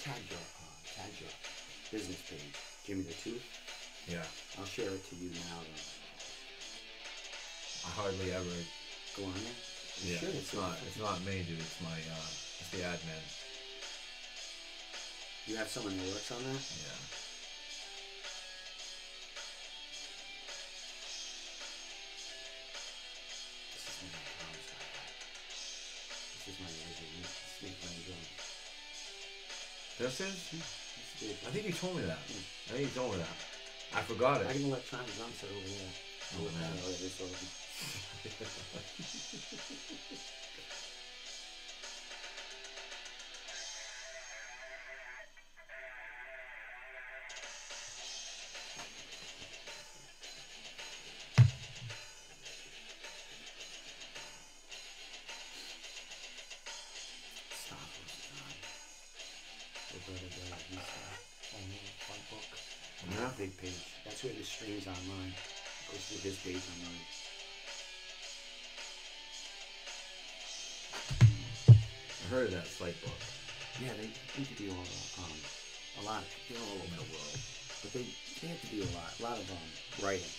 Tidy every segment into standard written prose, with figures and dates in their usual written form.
tag your business page, Jimmy the Tooth. Yeah. I'll share it to you now. I hardly ever go on there. Yeah, it's not me, dude. It's my it's the admin. You have someone that works on that? Yeah. This is my snake line drum. This is? I think you told me that. I think you told me that. I forgot it. I can electronic drum set over there. Oh, man. Yeah. Big page. That's where the streams online. Goes to his page online. I heard of that Slight book. Yeah, they interview a lot of people all over the world, but they have to do a lot of writing.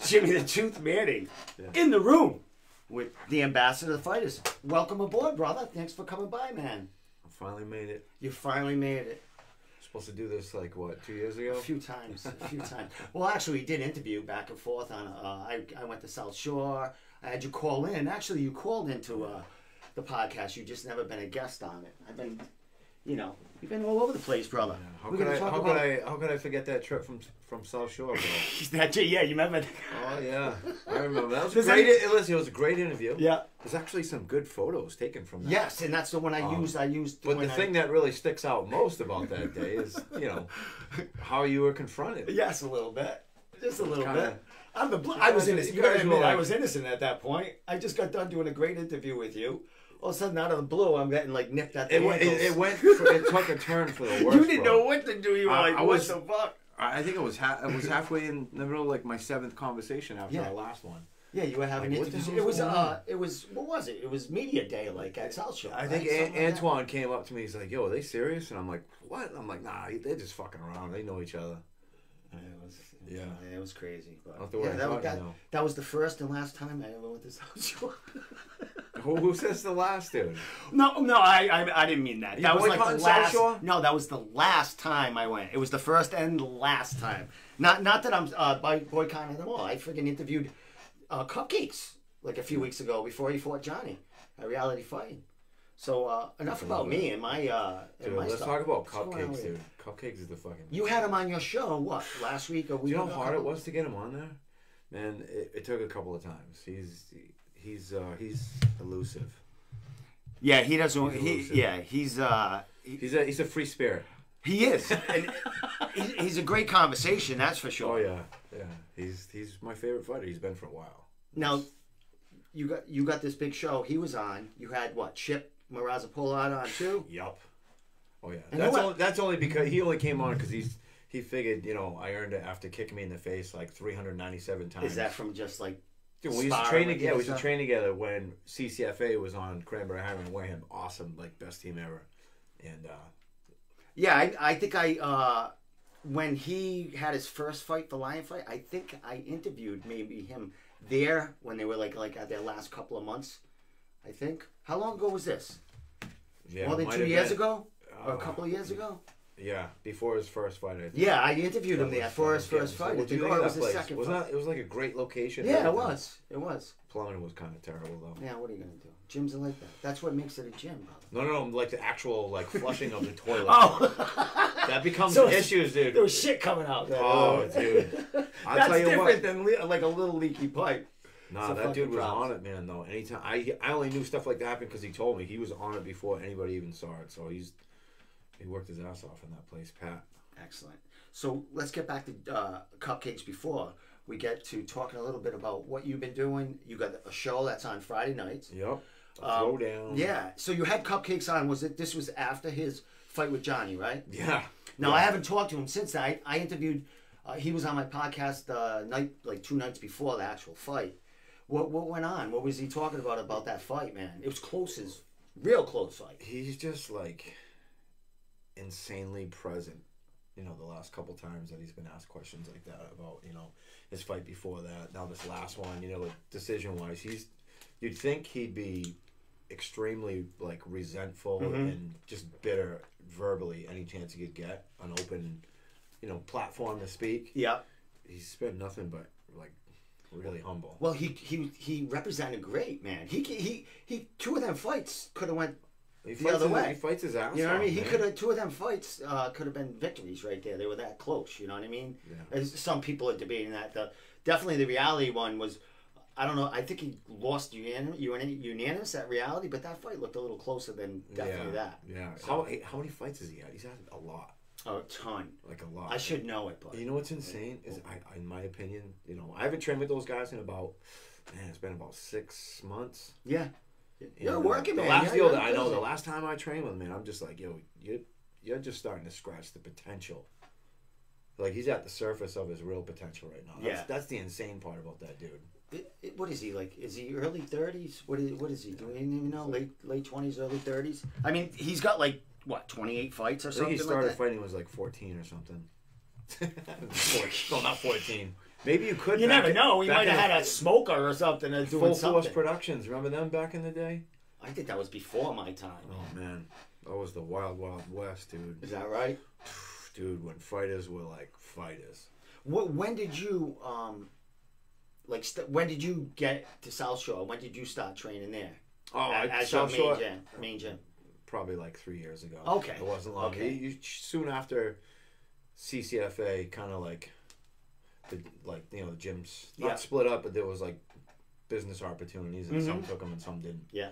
Jimmy the Tooth Manning in the room with the ambassador of the fighters. Welcome aboard, brother. Thanks for coming by, man. I finally made it. You finally made it. Supposed to do this like what, 2 years ago? A few times. Well, actually, we did interview back and forth on. I went to South Shore. I had you call in. Actually, you called into the podcast. You just never been a guest on it. I've been, you've been all over the place, brother. Yeah. How could I forget that trip from South Shore, bro? Yeah, you remember? Oh yeah, I remember. That was great. Listen, it was a great interview. Yeah, there's actually some good photos taken from that. Yes, and that's the one I used. But the thing that really sticks out most about that day is, how you were confronted. Yes, a little bit, just a little bit. I was innocent. You gotta admit, I was innocent at that point. I just got done doing a great interview with you. All of a sudden, out of the blue, I'm getting nipped at the ankles. It took a turn for the worse. You didn't know what to do. You were like, what the fuck? I think it was halfway in the middle of my 7th conversation after our last one. Yeah, you were having interviews. It was what was it? It was media day at South Shore. I think Antoine came up to me. He's like, "Yo, are they serious?" And I'm like, "What?" I'm like, "Nah, they're just fucking around. They know each other." It was crazy. But that was the first and last time I ever went to South Shore. Who says the last, dude? No, I didn't mean that. That was like the last. Shore? No, that was the last time I went. It was the first and last time. Not that I'm boycotting them all. I freaking interviewed Cupcakes like a few weeks ago before he fought Johnny at Reality Fighting. So enough about me and my dude, let's talk about Cupcakes, dude. Cupcakes is the fucking. You had him on your show what last week or week? Do you know how hard it was to get him on there? Man, it took a couple of times. He's elusive. Yeah, he doesn't. He's a free spirit. He is. And he's a great conversation, that's for sure. Oh yeah. He's my favorite fighter. He's been for a while. Now, you got this big show. He was on. You had what? Chip Marazza-Pollard on too. Yup. Oh yeah. That's only because he only came on because he figured, I earned it after kicking me in the face like 397 times. Is that from just like? Dude, we used to train together. Yeah, we used to train together when CCFA was on Cranberry Highway and Wareham. Awesome, like best team ever. And yeah, I think when he had his first fight, the Lion fight, I think I interviewed maybe him there when they were like at their last couple of months. I think. How long ago was this? Yeah, more than 2 years ago, or a couple of years ago. Yeah, before his first fight, I think. Yeah, I interviewed him there for his first fight. What do you think of that place? It was like a great location. Yeah, it was. It was. Plumbing was kind of terrible, though. Yeah, what are you going to do? Gyms are like that. That's what makes it a gym, brother. No, like the actual flushing of the toilet. Oh! That becomes issues, dude. There was shit coming out there. Oh, dude. That's tell you different than like a little leaky pipe. Nah, that dude was on it, man, though. Anytime. I only knew stuff like that happened because he told me. He was on it before anybody even saw it. So he worked his ass off in that place, Pat. Excellent. So let's get back to Cupcakes before we get to talking a little bit about what you've been doing. You got a show that's on Friday nights. Yep. Throwdown. Yeah. So you had Cupcakes on. This was after his fight with Johnny, right? Yeah. Now, I haven't talked to him since then. I interviewed, he was on my podcast like 2 nights before the actual fight. What went on? What was he talking about that fight, man? It was real close fight. He's just like insanely present. The last couple times that he's been asked questions like that about, his fight before that. Now this last one, decision-wise, you'd think he'd be extremely like resentful and just bitter verbally any chance he could get an open, platform to speak. Yeah. He's been nothing but like really humble. Well, he represented great, man. He 2 of them fights could have went the other way. He fights his ass off. You know what I mean? He could have 2 of them fights could have been victories right there. They were that close. You know what I mean? Yeah. As some people are debating that. Definitely the reality one was. I don't know. I think he lost unanimous at reality, but that fight looked a little closer than definitely that. Yeah. So, how many fights has he had? He's had a lot. A ton. Like a lot. I should know it, but you know what's insane is in my opinion, I haven't trained with those guys in it's been about 6 months. Yeah. You're working, man. The last time I trained with him, man, I'm just like, yo, you're just starting to scratch the potential. Like he's at the surface of his real potential right now. That's the insane part about that dude. What is he like? Is he early 30s? What is he? Do we even know? Late 20s, early 30s? I mean, he's got like what 28 fights or something. I think he started fighting when he was like 14 or something. Well, not 14. Maybe you could. You never know. He might have had a smoker or something and doing something. Full Force Productions. Remember them back in the day? I think that was before my time. Oh man, that was the wild, wild west, dude. Is that right? Dude, when fighters were like fighters. When did you when did you get to South Shore? When did you start training there? Oh, as your main gym. Probably like 3 years ago. Okay. It wasn't long. Okay. Soon after CCFA, kind of like the gyms not split up, but there was like business opportunities, and some took them and some didn't. Yeah.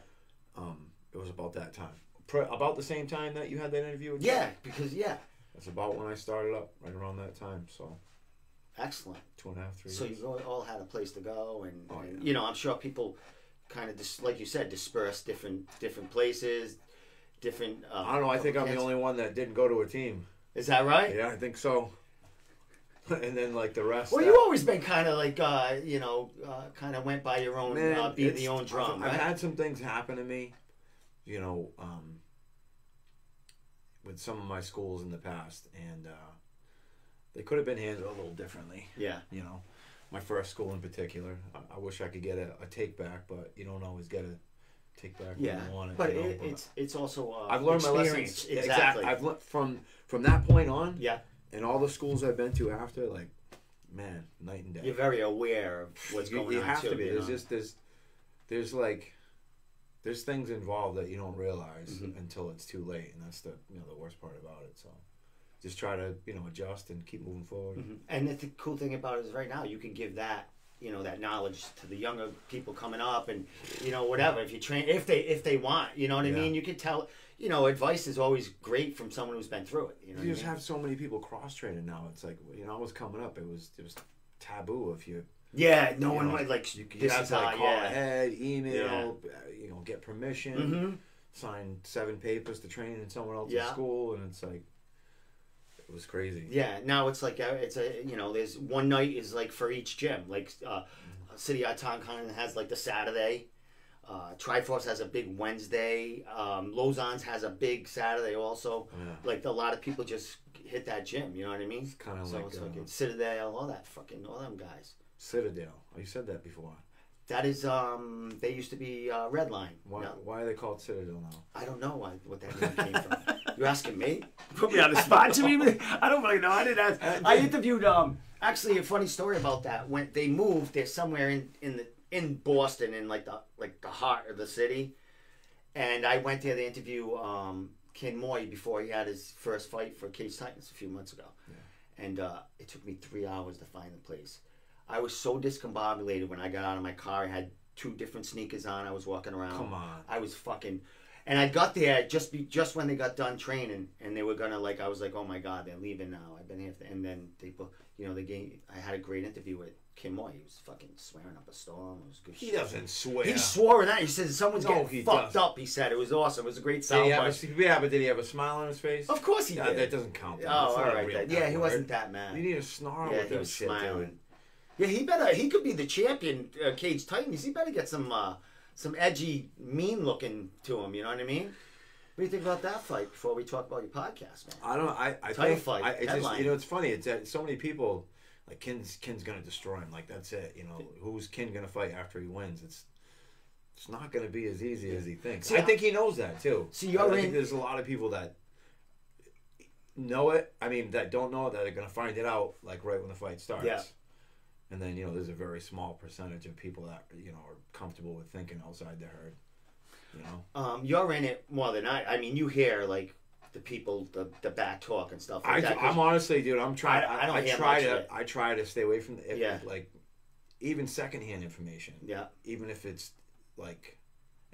It was about that time. About the same time that you had that interview with because that's about when I started up, right around that time. So excellent. 2.5, 3 years. So you all had a place to go, and I'm sure people kind of like you said, dispersed different places, different. I don't know. I think I'm the only one that didn't go to a team. Is that right? Yeah, I think so. And then like the rest. Well, you've always been kind of like kind of went by your own, beat the own drum. I've had some things happen to me, with some of my schools in the past, and they could have been handled a little differently. Yeah. My first school in particular. I wish I could get a take back, but you don't always get a take back when you want it. But it's also I've learned my lessons. Exactly. I've learned from that point on. Yeah. And all the schools I've been to after, like, man, night and day. You're very aware of what's going on. You have to be. There's things involved that you don't realize until it's too late, and that's the worst part about it. So, just try to adjust and keep moving forward. And the cool thing about it is right now you can give that that knowledge to the younger people coming up, and whatever. If you train, if they want, you know what I mean. You can tell. Advice is always great from someone who's been through it. You just have so many people cross training now. It's like I was coming up. It was taboo if you. Yeah, no one might like. You have to call ahead, email, get permission, sign 7 papers to train in someone else's school, and it's like It was crazy. Yeah, now it's like there's one night is like for each gym. Like City Icon kind of has like the Saturday. Triforce has a big Wednesday. Lausanne's has a big Saturday also. Yeah. Like a lot of people just hit that gym. You know what I mean? It's kind of so like it's like Citadel, all them guys. Citadel. Oh, you said that before. That is, they used to be Red Line. Why are they called Citadel now? I don't know what that name came from. You asking me? Put me on the spot, Jimmy. I don't really know. I didn't ask. I interviewed. Actually, a funny story about that. When they moved, they're somewhere in Boston, in like the heart of the city. And I went there to interview Ken Moy before he had his first fight for Cage Titans a few months ago. Yeah. And it took me 3 hours to find the place. I was so discombobulated when I got out of my car. I had 2 different sneakers on. I was walking around. Come on. I was fucking... And I got there just when they got done training, and they were gonna I was like, oh my god, they're leaving now. I've been here, and then they gave. I had a great interview with Kim Moy. He was fucking swearing up a storm. It was good. He doesn't swear. He swore in that. He said someone's getting fucked up. He said it was awesome. It was a great sound. But did he have a smile on his face? Of course he did. That doesn't count. Oh, all right. Yeah, he wasn't that mad. You need a snarl. Yeah, he was smiling. Yeah, he could be the champion, Cage Titans. He better get some edgy, mean looking to him. You know what I mean? What do you think about that fight before we talk about your podcast, man? I don't know. I think fight. It's just, it's funny. It's that so many people like Ken's gonna destroy him. Like that's it. Who's Ken gonna fight after he wins? It's not gonna be as easy as he thinks. See, I think he knows that too. See, I think there's a lot of people that know it. I mean, that don't know it, that are gonna find it out like right when the fight starts. Yeah. And then there's a very small percentage of people that are comfortable with thinking outside the herd. You're in it more than I mean, you hear like the people, the back talk and stuff like that. I'm honestly, dude, I'm trying. I try to stay away from like even secondhand information. Yeah. Even if it's like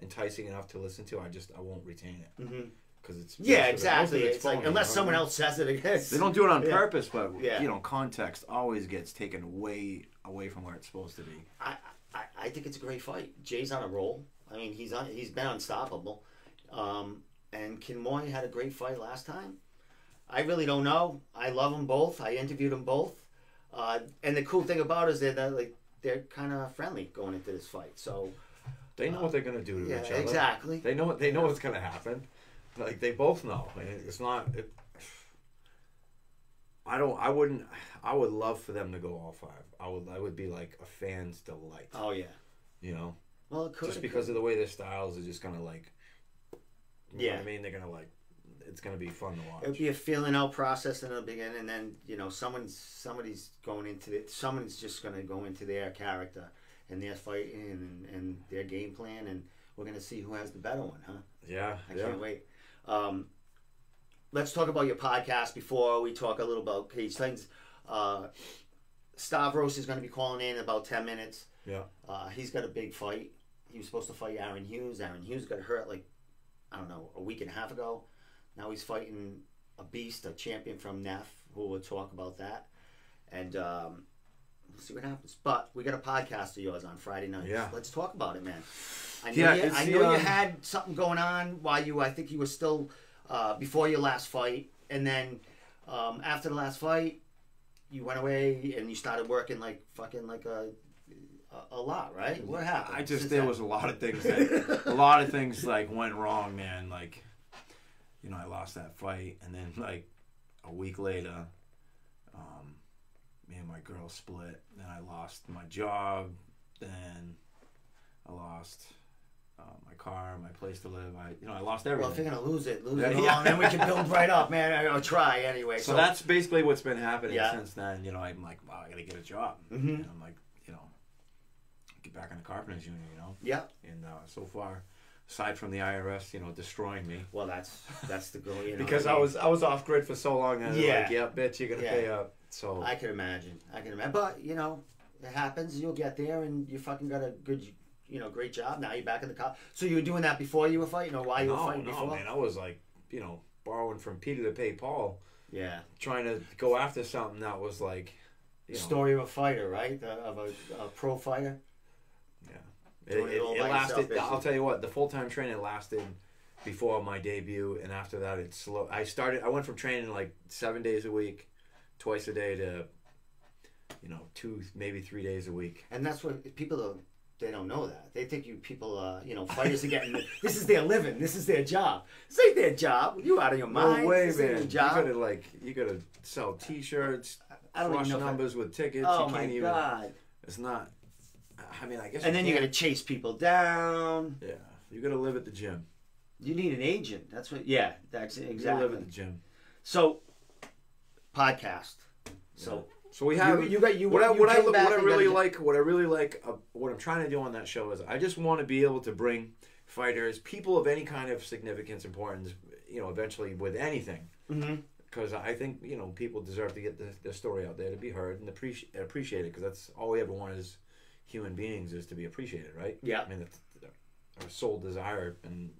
enticing enough to listen to, I won't retain it. Mm-hmm. Because it's exactly. It's like unless someone else says it again. They don't do it on purpose, but context always gets taken way away from where it's supposed to be. I think it's a great fight. Jay's on a roll. I mean, he's been unstoppable. And Ken Moy had a great fight last time. I really don't know. I love them both. I interviewed them both. And the cool thing about it is they're kind of friendly going into this fight. So they know what they're gonna do to each other. Exactly. They know what's gonna happen. Like they both know. It's not. I would love for them to go all 5. I would be like a fan's delight. Oh yeah. Well, it could just because of the way their styles are just gonna like. You know what I mean, they're gonna like. It's gonna be fun to watch. It'll be a feeling out process in the beginning, and then somebody's going into it. Someone's just gonna go into their character and their fighting and their game plan, and we're gonna see who has the better one, huh? Yeah, I can't wait. Let's talk about your podcast before we talk a little about Cage Titans. Stavros is going to be calling in about 10 minutes. Yeah. He's got a big fight. He was supposed to fight Aaron Hughes. Aaron Hughes got hurt a week and a half ago. Now he's fighting a beast, a champion from NEF, who will talk about that. And we'll see what happens. But we got a podcast of yours on Friday night. Yeah. Let's talk about it, man. I know you had something going on while I think you were still before your last fight, and then after the last fight, you went away and you started working like a lot, right? What happened? There was a lot of things like went wrong, man. Like, I lost that fight, and then like a week later, me and my girl split. Then I lost my job. Then I lost my car, my place to live. I lost everything. Well, if you're gonna lose it all, and then we can build right up, man. I'll try anyway. So that's basically what's been happening since then. I'm like, wow, I gotta get a job. Mm-hmm. And I'm like, get back in the carpenters union. Yeah. And so far, aside from the IRS, destroying me. Well, that's the goal. Because I was off grid for so long. And like, bitch, you're gonna pay up. So I can imagine. But it happens. You'll get there, and you fucking got a good. Great job. Now you're back in the car. So you were doing that before you were fighting, or while you were fighting before? No, man. I was like, borrowing from Peter to pay Paul. Yeah. Trying to go after something that was like, story of a fighter, right? Of a pro fighter. Yeah. It lasted. I'll tell you what. The full-time training lasted before my debut, and after that it's slow. I went from training like 7 days a week, twice a day, to 2, maybe 3 days a week. And that's what people don't. They don't know that. They think you people, fighters are getting. This is their living. This is their job. This ain't their job. You out of your mind. No way, this man. Ain't your job. You gotta sell T-shirts, I don't flush even know numbers with tickets. Oh you my can't even, God. It's not. I mean, I guess. And then you got to chase people down. Yeah, you got to live at the gym. You need an agent. That's what. Yeah, that's exactly. You live at the gym. So, podcast. So. So we have what I really like what I'm trying to do on that show is I just want to be able to bring fighters, people of any kind of significance, importance, eventually with anything. Because I think people deserve to get their story out there, to be heard and appreciated. Because that's all we ever want as human beings, is to be appreciated, right? Yeah. I mean, that's our sole desire in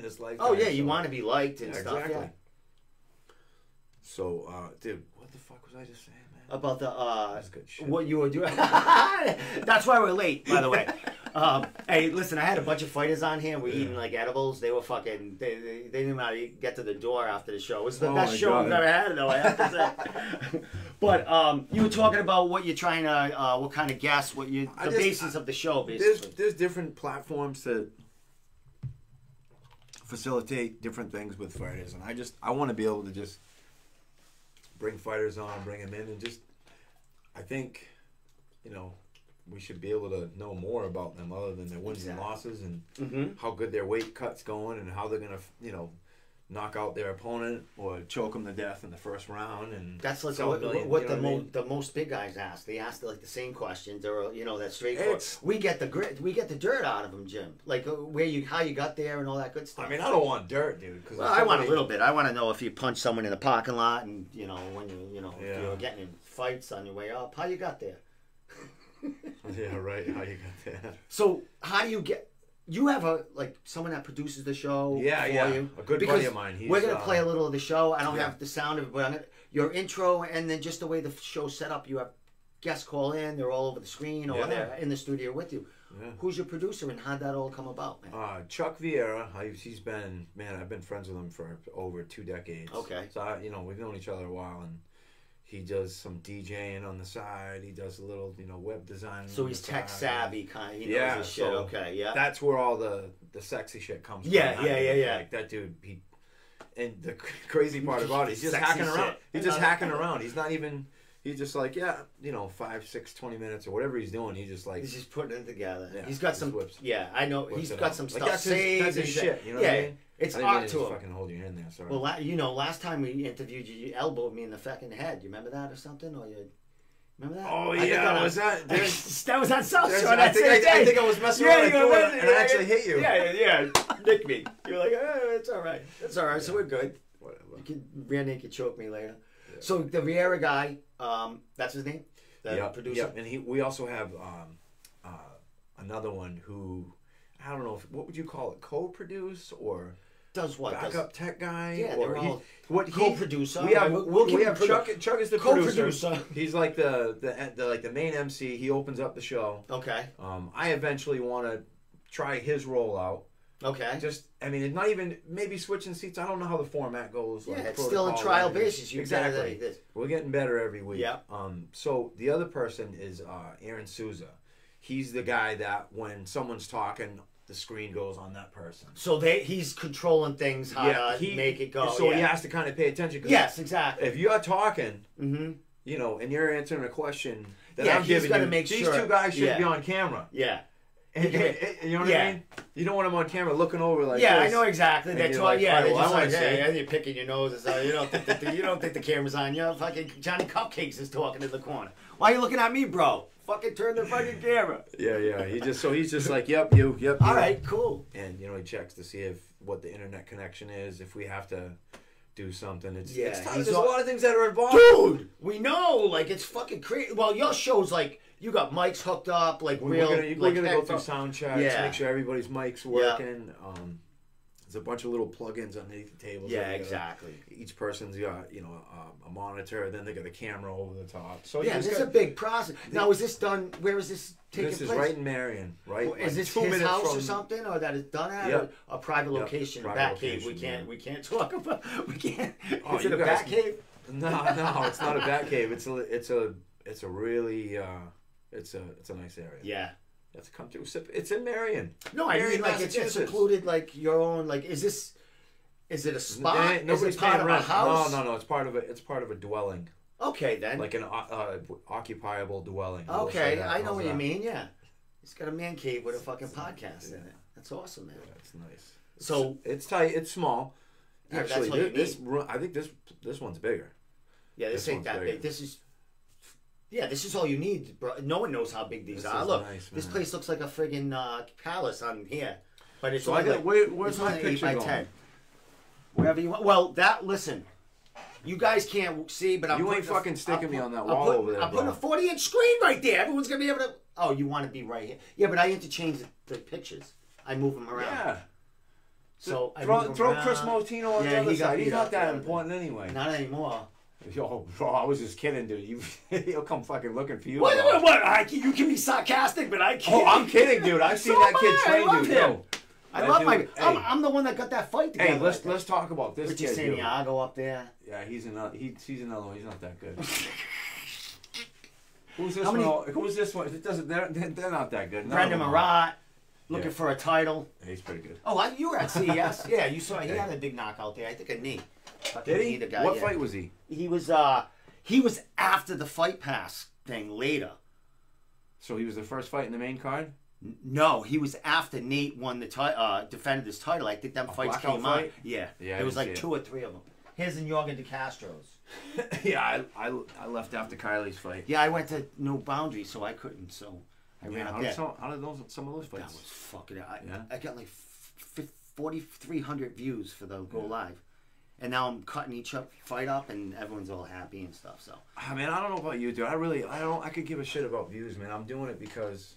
this life. Oh yeah, you want to be liked and stuff. Exactly. Yeah. So, dude, what the fuck was I just saying, man? About the That's good shit. what you were doing. That's why we're late, by the way. Hey, listen, I had a bunch of fighters on here. We're eating like edibles. They were fucking. They didn't know how to get to the door after the show. It was the best show we've ever had, though. I have to say. But you were talking about what you're trying to, what kind of guests, the basis of the show, basically. There's different platforms to facilitate different things with fighters, and I want to be able to just bring fighters on, bring them in, and just, I think, we should be able to know more about them other than their wins and losses, and how good their weight cut's going, and how they're gonna, knock out their opponent or choke them to death in the first round. And that's like what the most big guys ask. They ask like the same questions, or that straightforward. We get the dirt out of them, Jim. Like how you got there and all that good stuff. I mean, I don't want dirt, dude. Well, I want a little bit. I want to know if you punched someone in the parking lot, and when if you were getting in fights on your way up, how you got there. Yeah, right. How you got there. So how do you get? You have someone that produces the show. Yeah. You? A good buddy of mine. We're gonna play a little of the show. I don't have the sound of it, but your intro, and then just the way the show's set up. You have guests call in. They're all over the screen, or they're in the studio with you. Yeah. Who's your producer, and how'd that all come about, man? Chuck Vieira. He's been, I've been friends with him for over 2 decades. Okay. So we've known each other a while, and he does some DJing on the side. He does a little, web design. So he's tech savvy, kind of. He knows his shit. Okay, yeah. That's where all the sexy shit comes from. Yeah. Like that dude, and the crazy part about it, he's just hacking around. He's just hacking around. He's not even. He's just like 5, 6, 20 minutes or whatever he's doing. He's just putting it together. Yeah, he's got some whips. Yeah, I know. He's got some stuff that's saved. That's his shit. You know what I mean? It's art to him. Fucking hold your hand there. Sorry. Well, last time we interviewed you, you elbowed me in the fucking head. You remember that or something? Or you remember that? Oh yeah, was that? That was on South Shore. I think I was messing around and I actually hit you. Yeah. Nick me. You're like, it's all right. It's all right. So we're good. Whatever. Rear naked choke me later. Yeah. So the Vieira guy, that's his name. The producer. Yeah, and we also have another one who, I don't know, what would you call it? Co-produce or does what? Backup tech guy? Yeah, or co-producer. We have Chuck. Chuck is the co-producer. He's like the main MC. He opens up the show. Okay. I eventually want to try his rollout. Okay. It's not even maybe switching seats. I don't know how the format goes. Yeah, it's still a trial basis. Exactly. We're getting better every week. Yeah. So the other person is Aaron Hughes. He's the guy that when someone's talking, the screen goes on that person. So he's controlling things, how to make it go. So he has to kind of pay attention. Yes, exactly. If you're talking, and you're answering a question that I'm giving you, make these two guys should be on camera. Yeah. You know what I mean? You don't want them on camera looking over like this. I know exactly. That's why. Like, you're picking your nose. You don't think the camera's on you. Fucking Johnny Cupcakes is talking in the corner. Why are you looking at me, bro? Fucking turn the fucking camera. Yeah. He's just like, yep, you. All right, cool. And he checks to see what the internet connection is. If we have to do something, it's there's a lot of things that are involved. Dude, we know. It's fucking crazy. Well, your show's you got mics hooked up, we're gonna go through sound checks, make sure everybody's mics working. There's a bunch of little plugins underneath the tables. Yeah, exactly. Each person's got, you know, a monitor, then they got a camera over the top. So yeah, this is a big process. Now, is this done? Where is this taking place? This is right in Marion, right? Well, is this his house or something, or that is done at a private location, a bat cave? We can't talk about. We can't. Is it a bat cave? No, it's not a bat cave. It's a really it's a nice area. Yeah. You have to come to. It's in Marion. No, I mean like it's secluded, like your own. Like, is it a spot? Nobody's part of a house? No. It's part of a dwelling. Okay, then. Like an occupiable dwelling. Okay, I know what you mean. Yeah, he's got a man cave with a fucking podcast in it. That's awesome, man. That's nice. So it's tight. It's small. Yeah, actually, I think this one's bigger. Yeah, this ain't that big. This is. Yeah, this is all you need, bro. No one knows how big these are. Look, nice, this place looks like a friggin' palace on here, but it's only like where's my picture 8 by 10. Wherever you want. Well, listen, you guys can't see, but you ain't fucking sticking me on that wall over there. I'm putting a 40-inch screen right there. Everyone's gonna be able to. Oh, you want to be right here? Yeah, but I interchange the pictures. I move them around. Yeah. So throw Chris Motino on the other side. He's not that important anyway. Not anymore. Yo, bro, I was just kidding, dude. He'll come fucking looking for you. What? You can be sarcastic, but I can't. Oh, I'm kidding, dude. I've seen that kid train, dude. Yo, I love my. I'm the one that got that fight together. Hey, let's talk about this Richie kid. Santiago up there. Yeah, he's another one. He's not that good. Who's this one? Who's this one? It doesn't. They're not that good. Brendan Marat. Looking for a title. Yeah, he's pretty good. Oh, you were at CES. Yeah, you saw. He had a big knockout there. I think a knee. Did he? What fight was he? He was after the Fight Pass thing later. So he was the first fight in the main card? No, he was after Nate won the defended his title. I think them fights came out. Yeah. There was like 2 or 3 of them. His and Jorgen De Castro's. Yeah, I left after Kylie's fight. Yeah, I went to No Boundaries, so I couldn't. So I ran up there. How did some of those fights? That was fucking. I got like 4,300 views for the Go Live. And now I'm cutting each fight up, and everyone's all happy and stuff. So, man, I don't know about you, dude. I could give a shit about views, man. I'm doing it because,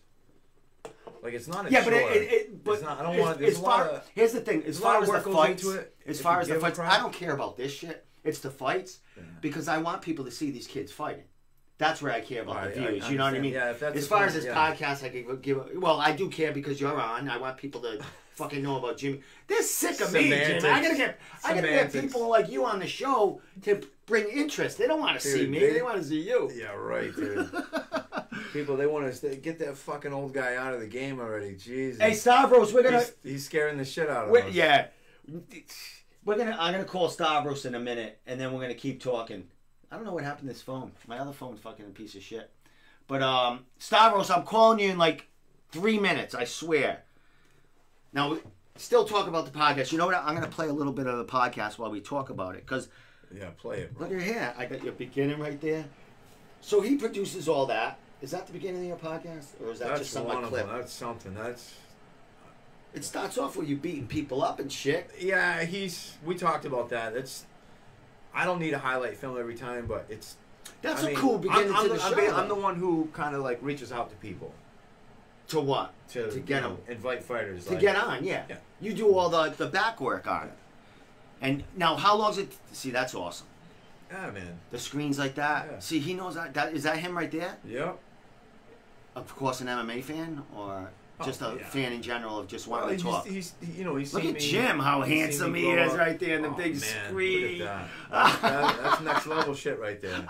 like, it's not. Yeah, but it's not. I don't want. There's a lot of. Here's the thing. As far as the fights, I don't care about this shit. It's the fights because I want people to see these kids fighting. That's where I care about the views. You know what I mean? Yeah, as far as this podcast, I could give. Well, I do care because you're on. I want people to fucking know about Jimmy. They're sick of me, Jimmy. I gotta get people like you on the show to bring interest. They don't want to see me. They want to see you. Yeah, right, dude. People, they want to get that fucking old guy out of the game already. Jesus. Hey, Stavros, we're gonna. He's scaring the shit out of us. Yeah. I'm gonna call Stavros in a minute, and then we're gonna keep talking. I don't know what happened to this phone. My other phone's fucking a piece of shit. But Stavros, I'm calling you in like 3 minutes. I swear. Now, still talk about the podcast. You know what? I'm gonna play a little bit of the podcast while we talk about it, cause. Yeah, play it, bro. Look at here. I got your beginning right there. So he produces all that. Is that the beginning of your podcast, or is that just some clip? That's something. It starts off with you beating people up and shit. Yeah, we talked about that. I don't need a highlight film every time, but that's a cool beginning to the show. I'm the one who kind of like reaches out to people. To what? To get them, invite fighters. To get on, yeah. You do all the back work on it. And now, how long is it? See, that's awesome. Yeah, man. The screens like that. Yeah. See, he knows that. Is that him right there? Yep. Of course, an MMA fan, or just a fan in general of just wanting to talk. He's look at Jim, how handsome he is right there in the big screen. Look at that. That's next level shit right there.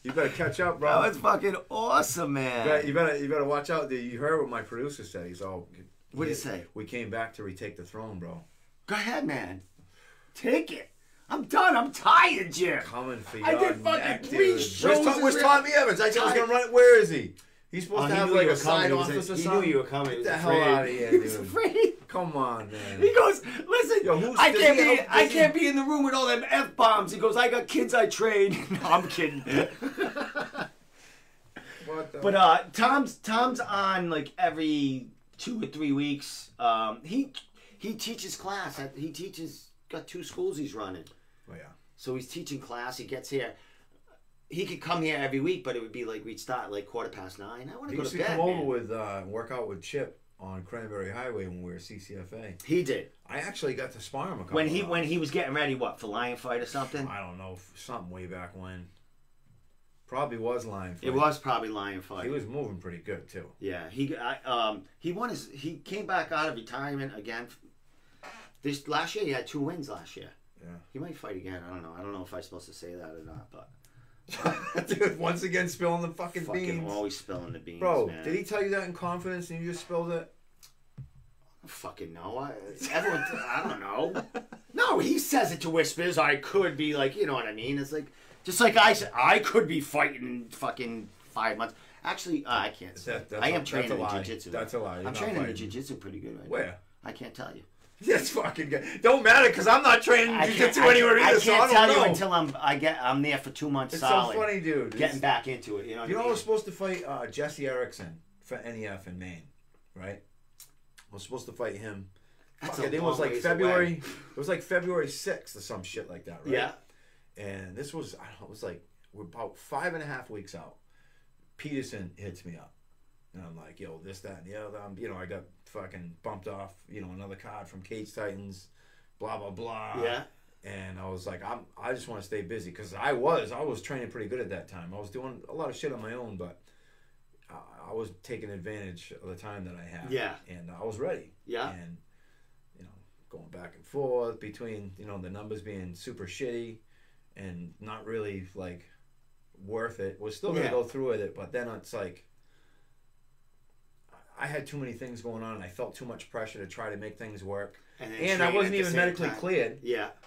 You better catch up, bro. Oh, it's fucking awesome, man. You better watch out. You heard what my producer said. He's all. What did he say? We came back to retake the throne, bro. Go ahead, man. Take it. I'm done. I'm tired, Jim. Coming for you. I did fucking 3 shows. Where's Tommy Evans? I was going to run it. Where is he? He's supposed to have like a side office or something. He knew you were coming. Get the hell out of here, dude. He was afraid. Come on, man. He goes, listen, I can't be in the room with all them F-bombs. He goes, I got kids I train. No, I'm kidding. But Tom's on like every 2 or 3 weeks. He teaches class. Got 2 schools he's running. Oh yeah. So he's teaching class. He gets here. He could come here every week, but it would be like we'd start like 9:15. I want to go to bed. Come over with work out with Chip on Cranberry Highway when we were CCFA. He did. I actually got to spar him a couple When times. he was getting ready, what, for Lion Fight or something? I don't know, something way back when. Probably was Lion Fight. It was probably Lion Fight. He was moving pretty good too. Yeah, he came back out of retirement again. This last year he had 2 wins last year. Yeah. He might fight again. I don't know. I don't know if I'm supposed to say that or not, but Dude, once again spilling the fucking beans. Always spilling the beans, Bro, man. did he tell you that in confidence and you just spilled it? I fucking know. Everyone, I don't know. No, he says it to whispers. I could be like, you know what I mean? It's like, just like I said, I could be fighting in fucking 5 months. Actually, I can't say. I am training in jiu-jitsu. That's a lie. I'm training in jiu-jitsu pretty good right now. Where? I can't tell you. That's fucking good. Don't matter because I'm not training jiu-jitsu anywhere either. I can't so I don't tell know. you until I'm there for 2 months It's solid. so funny, dude. Getting back into it, you know. You know, I was supposed to fight Jesse Erickson for NEF in Maine, right? I was supposed to fight him. That's Fuck, it was like February. It was like February 6th or some shit like that, right? Yeah. And this was, I don't know, it was like we're about 5.5 weeks out. Peterson hits me up. And I'm like, yo, this, that, and the other. You know, I got fucking bumped off, you know, another card from Cage Titans, blah, blah, blah. Yeah. And I was like, I just want to stay busy. Because I was training pretty good at that time. I was doing a lot of shit on my own, but I was taking advantage of the time that I had. Yeah. And I was ready. Yeah. And, you know, going back and forth between, you know, the numbers being super shitty and not really, like, worth it. We're still going to go through with it, but then it's like, I had too many things going on and I felt too much pressure to try to make things work. And I wasn't even medically cleared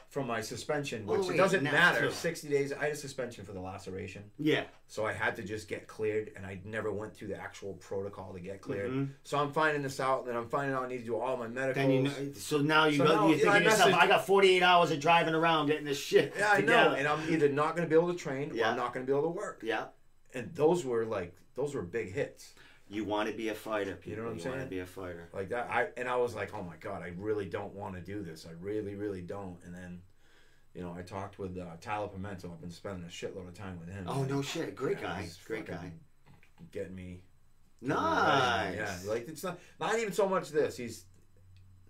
from my suspension, which it doesn't matter. 60 days, I had a suspension for the laceration. Yeah. So I had to just get cleared and I never went through the actual protocol to get cleared. Mm-hmm. So I'm finding this out and then I'm finding out I need to do all my medicals. So now you're thinking to yourself, I got 48 hours of driving around getting this shit together. I know. And I'm either not going to be able to train or I'm not going to be able to work. Yeah. And those were big hits. You want to be a fighter, people. You know what I'm saying? You want to be a fighter. Like that. I was like, oh my God, I really don't want to do this. I really, really don't. And then, you know, I talked with Tyler Pimento. I've been spending a shitload of time with him. Oh, no shit. Great guy. Great guy. Getting me. Nice. Yeah. Like, it's not even so much this. He's,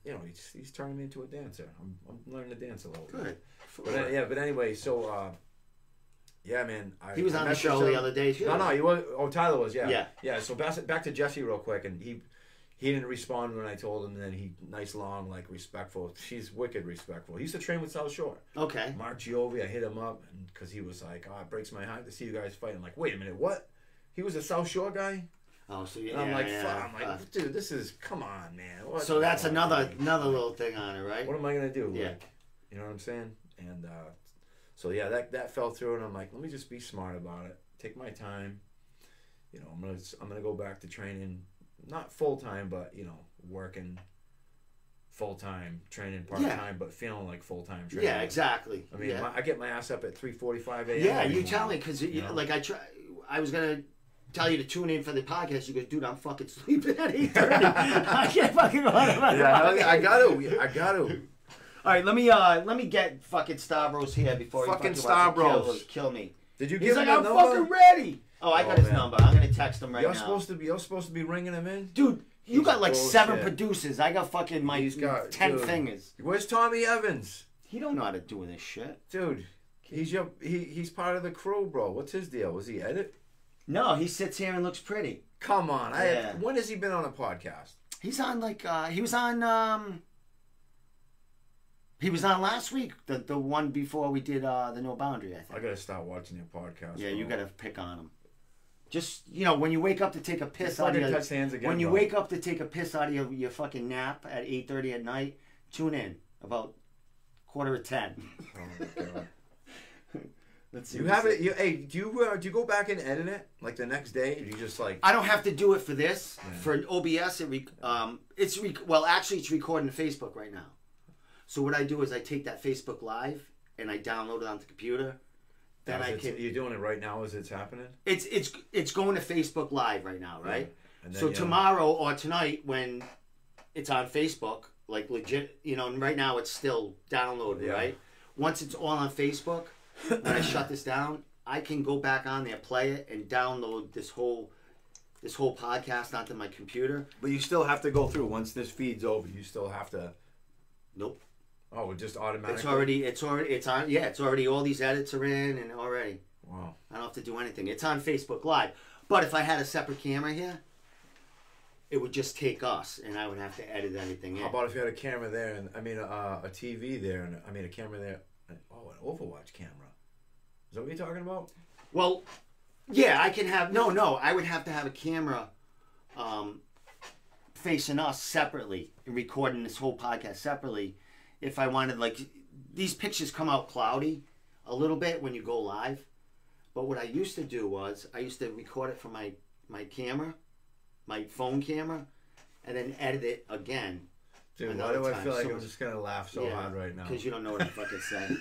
you know, he's turning me into a dancer. I'm learning to dance a little bit. Good. But anyway, so, yeah, man. He was on the show the other day too. No, he was. Oh, Tyler was. Yeah. So back to Jesse real quick, and he didn't respond when I told him. And then he nice, long, like respectful. She's wicked respectful. He used to train with South Shore. Okay. Mark Giovi, I hit him up because he was like, "Oh, it breaks my heart to see you guys fight." I'm like, "Wait a minute, what? He was a South Shore guy?" Oh, so yeah. I'm like, fuck. I'm like, dude, this is come on, man. What so that's another little thing on it, right? What am I gonna do? Yeah. Like, you know what I'm saying? And so yeah, that fell through, and I'm like, let me just be smart about it. Take my time. You know, I'm gonna go back to training, not full time, but you know, working full time, training part time, but feeling like full time training. Yeah, exactly. I mean, I get my ass up at 3:45 a.m. Yeah, you tell me because like I was gonna tell you to tune in for the podcast. You go, dude, I'm fucking sleeping at 8:30. I can't fucking go on about I gotta. All right, let me get fucking Stavros here before fucking he Stavros kill me. Did you He's give like, him I'm number? fucking ready. Oh, I got his number. I'm gonna text him You're now. You're supposed to be ringing him in, dude. You got like 7 producers. I got fucking 10 fingers. Where's Tommy Evans? He don't know how to do this shit, dude. He's part of the crew, bro. What's his deal? Was he edit? No, he sits here and looks pretty. Come on, when has he been on a podcast? He's on he was on. He was on last week, the one before we did the No Boundary, I think. I gotta start watching your podcast. Yeah, bro. You gotta pick on him. Just, you know, when you wake up to take a piss out of your... When you wake up to take a piss out of your fucking nap at 8:30 at night, tune in about 9:45. Oh my God. Let's see. You have it. Hey, do you go back and edit it like the next day? Or do you just like? I don't have to do it for this. Yeah. For an OBS, it's recording to Facebook right now. So what I do is I take that Facebook Live and I download it onto the computer. Then you're doing it right now as it's happening? It's going to Facebook Live right now, right? Yeah. Then, so tomorrow or tonight when it's on Facebook, like legit, you know, and right now it's still downloaded, right? Once it's all on Facebook, when I shut this down, I can go back on there, play it, and download this whole this whole podcast onto my computer. But you still have to go through once this feed's over. You still have to. Nope. Oh, it just automatically. It's on. Yeah, it's already. All these edits are in and already. Wow. I don't have to do anything. It's on Facebook Live. But if I had a separate camera here, it would just take us, and I would have to edit everything in. How about if you had a camera there, and a TV there, and a camera there? Oh, an Overwatch camera. Is that what you're talking about? Well, yeah, I can have. No, I would have to have a camera facing us separately and recording this whole podcast separately. If I wanted, like, these pictures come out cloudy a little bit when you go live. But what I used to do was I used to record it from my camera, my phone camera, and then edit it again. Dude, why do I feel like I'm just going to laugh so hard right now? Because you don't know what I'm fucking saying.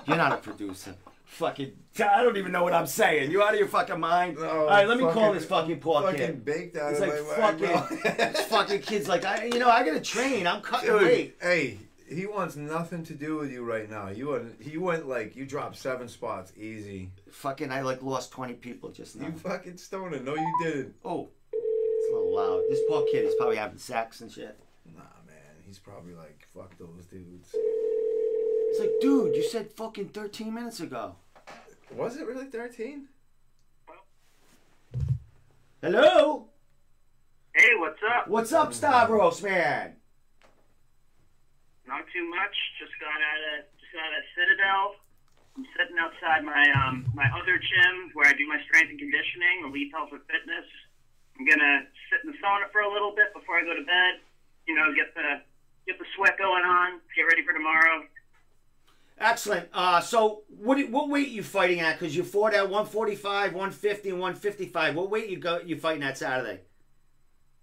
You're not a producer. Fucking, I don't even know what I'm saying. You out of your fucking mind? No, all right, let me call this fucking poor kid. Fucking baked out it's of like my mind, this fucking kid's like, I gotta train. I'm cutting weight. Hey, he wants nothing to do with you right now. He went like, you dropped 7 spots easy. Fucking, I like lost 20 people just now. You fucking stoner. No, you didn't. Oh, it's a little loud. This poor kid is probably having sex and shit. Nah, man. He's probably like, fuck those dudes. It's like, dude, you said fucking 13 minutes ago. Was it really 13? Hello? Hey, what's up? What's up, Stavros, man? Not too much. Just got out of Citadel. I'm sitting outside my other gym where I do my strength and conditioning, Elite Health and Fitness. I'm gonna sit in the sauna for a little bit before I go to bed. You know, get the sweat going on. Get ready for tomorrow. Excellent. So what weight you fighting at? Because you fought at 145, 150, and 155. What weight you fighting at Saturday?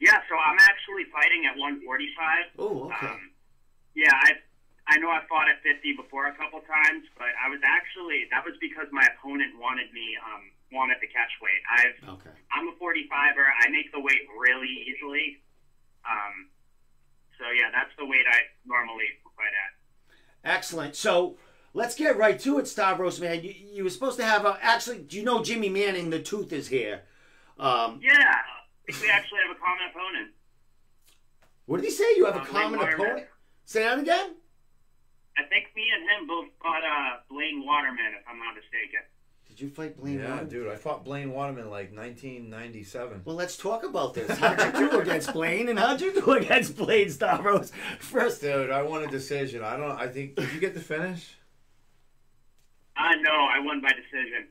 Yeah, so I'm actually fighting at 145. Oh, okay. Yeah, I know I fought at 50 before a couple times, but that was because my opponent wanted to catch weight. I'm a 45er. I make the weight really easily. So yeah, that's the weight I normally fight at. Excellent. So let's get right to it, Stavros, man. You were supposed to have actually, do you know Jimmy Manning, the Tooth, is here? Yeah, I think we actually have a common opponent. What did he say? You have a common opponent? Say that again? I think me and him both fought Blaine Waterman, if I'm not mistaken. Did you fight Blaine Waterman? Yeah, dude. I fought Blaine Waterman like 1997. Well, let's talk about this. How'd you do against Blaine, and how'd you do against Blaine, Stavros? First, dude, I won a decision. I think, did you get the finish? No, I won by decision.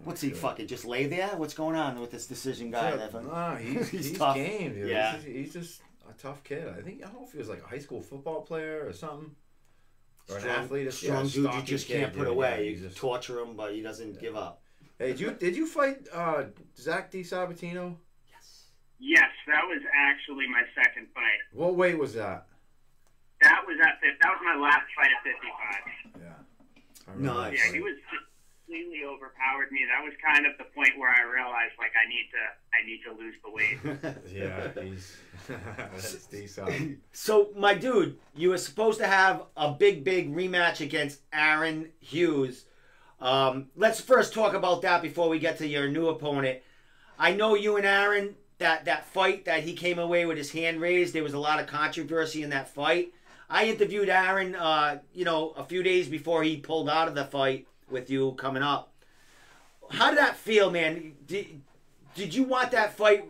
What's he fucking just lay there? What's going on with this decision guy? Nah, he's tough. Game, dude. Yeah. He's just a tough kid. I don't know if he was like a high school football player or something. Or an athlete. Strong dude you just can't put away. You just torture him, but he doesn't give up. Hey, did you fight Zach DiSabatino? Yes, that was actually my second fight. What weight was that? That was my last fight at 55. Yeah. Nice. Yeah, he was just completely overpowered me. That was kind of the point where I realized, like, I need to lose the weight. Yeah, that's decent. So, my dude, you were supposed to have a big rematch against Aaron Hughes. Let's first talk about that before we get to your new opponent. I know you and Aaron, that fight that he came away with his hand raised, there was a lot of controversy in that fight. I interviewed Aaron, a few days before he pulled out of the fight with you coming up. How did that feel, man? Did you want that fight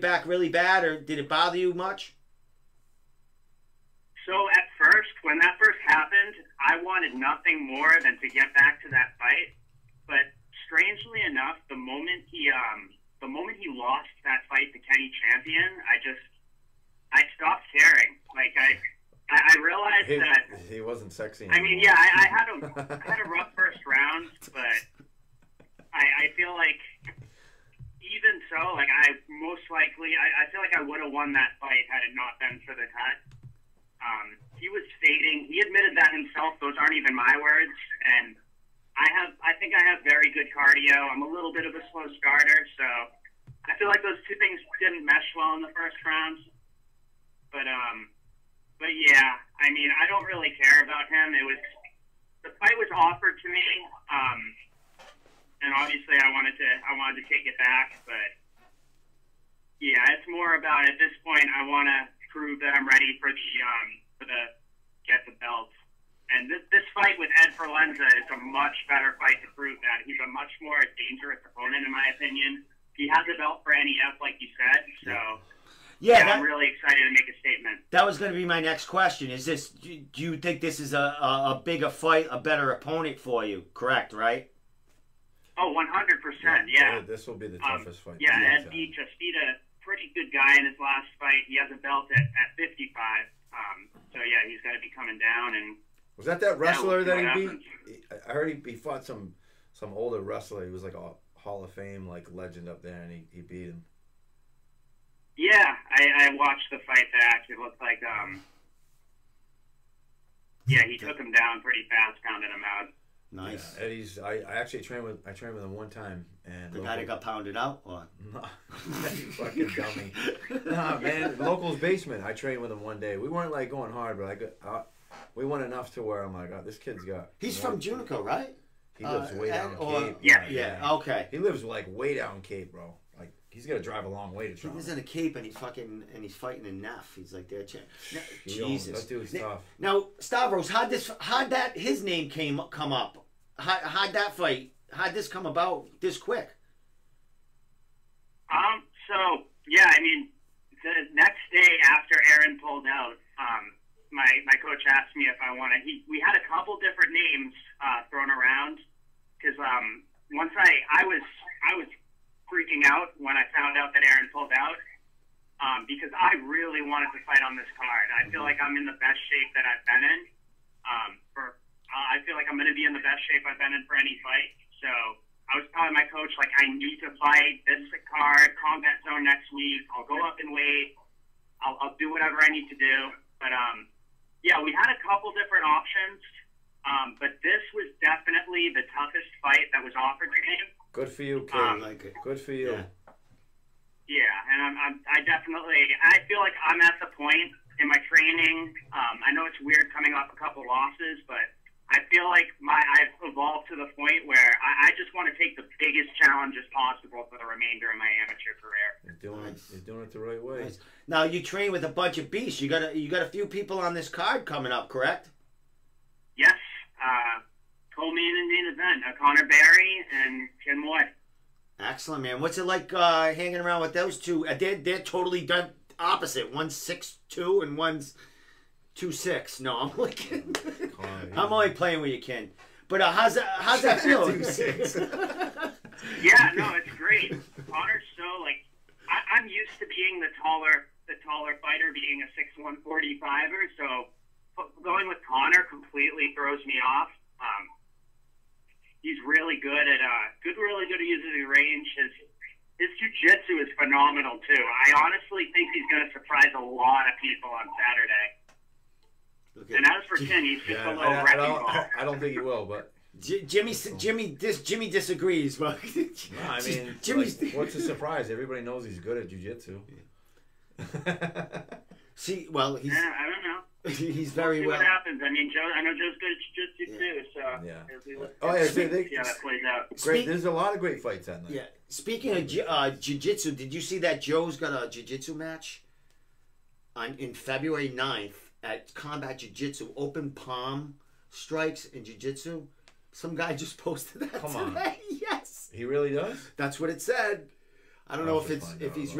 back really bad, or did it bother you much? So at first, when that first happened, I wanted nothing more than to get back to that fight. But strangely enough, the moment he lost that fight to Kenny Champion, I stopped caring. Like I realized that he wasn't sexy anymore. I mean, yeah, I had a rough first round, but I feel like even so, like I feel like I would have won that fight had it not been for the cut. He was fading. He admitted that himself. Those aren't even my words. And I think I have very good cardio. I'm a little bit of a slow starter, so I feel like those two things didn't mesh well in the first round. But yeah, I mean, I don't really care about him. The fight was offered to me, and obviously I wanted to take it back, but Yeah, it's more about at this point I want to prove that I'm ready for the get the belt. And this fight with Ed Forlenza is a much better fight to prove that. He's a much more dangerous opponent in my opinion. He has a belt for NEF, like you said. So yeah, I'm really excited to make a statement. That was going to be my next question. Is this? Do you think this is a bigger fight, a better opponent for you? Correct, right? Oh, 100%. Yeah. This will be the toughest fight. Yeah, Ed beat a pretty good guy in his last fight. He has a belt at 55. So yeah, he's got to be coming down. And was that wrestler that he beat? I heard he fought some older wrestler. He was like a Hall of Fame legend up there, and he beat him. Yeah, I watched the fight back. It looked like yeah, he took him down pretty fast, pounded him out. Nice. Yeah, Eddie's. I actually trained with him one time, and the guy that got pounded out. Or? No, you fucking dummy. Nah, man, local's basement. I trained with him one day. We weren't going hard, but we went enough to where I'm like, oh, this kid's got. He's from Junico, right? He lives way down Cape. Yeah. Okay. He lives way down Cape, bro. Like he's got to drive a long way to travel. He was in a Cape and he's fighting in Neff. He's like their champ. Jesus, that dude's tough. Now, Stavros, how'd his name come up? How'd that fight? How'd this come about this quick? So yeah, I mean, the next day after Aaron pulled out, my coach asked me if I want to. We had a couple different names thrown around because once I was freaking out when I found out that Aaron pulled out because I really wanted to fight on this card. I feel like I'm in the best shape that I've been in. I feel like I'm going to be in the best shape I've been in for any fight. So I was telling my coach, I need to fight this card, combat zone next week. I'll go up and weight. I'll do whatever I need to do. But, yeah, we had a couple different options. But this was definitely the toughest fight that was offered to me. Good for you, kid. Good for you. Yeah, and I feel like I'm at the point in my training. I know it's weird coming off a couple losses, but I feel like I've evolved to the point where I just want to take the biggest challenges possible for the remainder of my amateur career. You're doing it the right way. Nice. Now you train with a bunch of beasts. You got a few people on this card coming up, correct? Yes. Co-main and main event. Conor Barry and Ken Wood. Excellent, man. What's it like hanging around with those two? They're totally done opposite. One's 6'2" and one's 2'6". No, I'm only kidding. I'm only playing with you, Ken. But how's that feel? 2'6". Yeah, no, it's great. Conor's so I'm used to being the taller fighter, being a 6'1" 45er. So going with Conor completely throws me off. He's really good at really good at using the range. His jiu-jitsu is phenomenal too. I honestly think he's going to surprise a lot of people on Saturday. And as for Ken, he's just a little wrecking ball. I don't think he will, but Jimmy disagrees. But no, I mean, what's the surprise? Everybody knows he's good at jiu-jitsu. See, well, I don't know. He's very well. See what happens. I mean, I know Joe's good at jiu-jitsu too, so see how that plays out. Great. There's a lot of great fights on there. Yeah. Speaking of jiu-jitsu, did you see that Joe's got a jiu-jitsu match in February 9th at Combat Jiu-Jitsu, open palm strikes in jiu-jitsu? Some guy just posted that today. Yes. He really does? That's what it said. I don't know if he's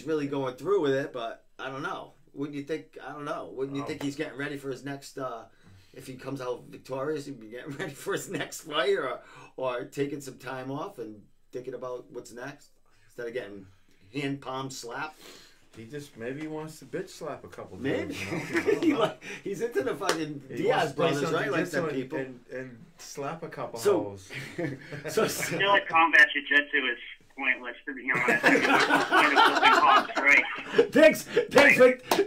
really going through with it, but I don't know. Wouldn't you think? I don't know. Wouldn't you think he's getting ready for his next? If he comes out victorious, he'd be getting ready for his next fight, or taking some time off and thinking about what's next instead of getting hand palm slapped. Maybe he wants to bitch slap a couple. Maybe dudes, he's into the fucking Diaz brothers, right? Like them people and slap a couple hoes. So I feel like combat jiu-jitsu is pointless, to be honest.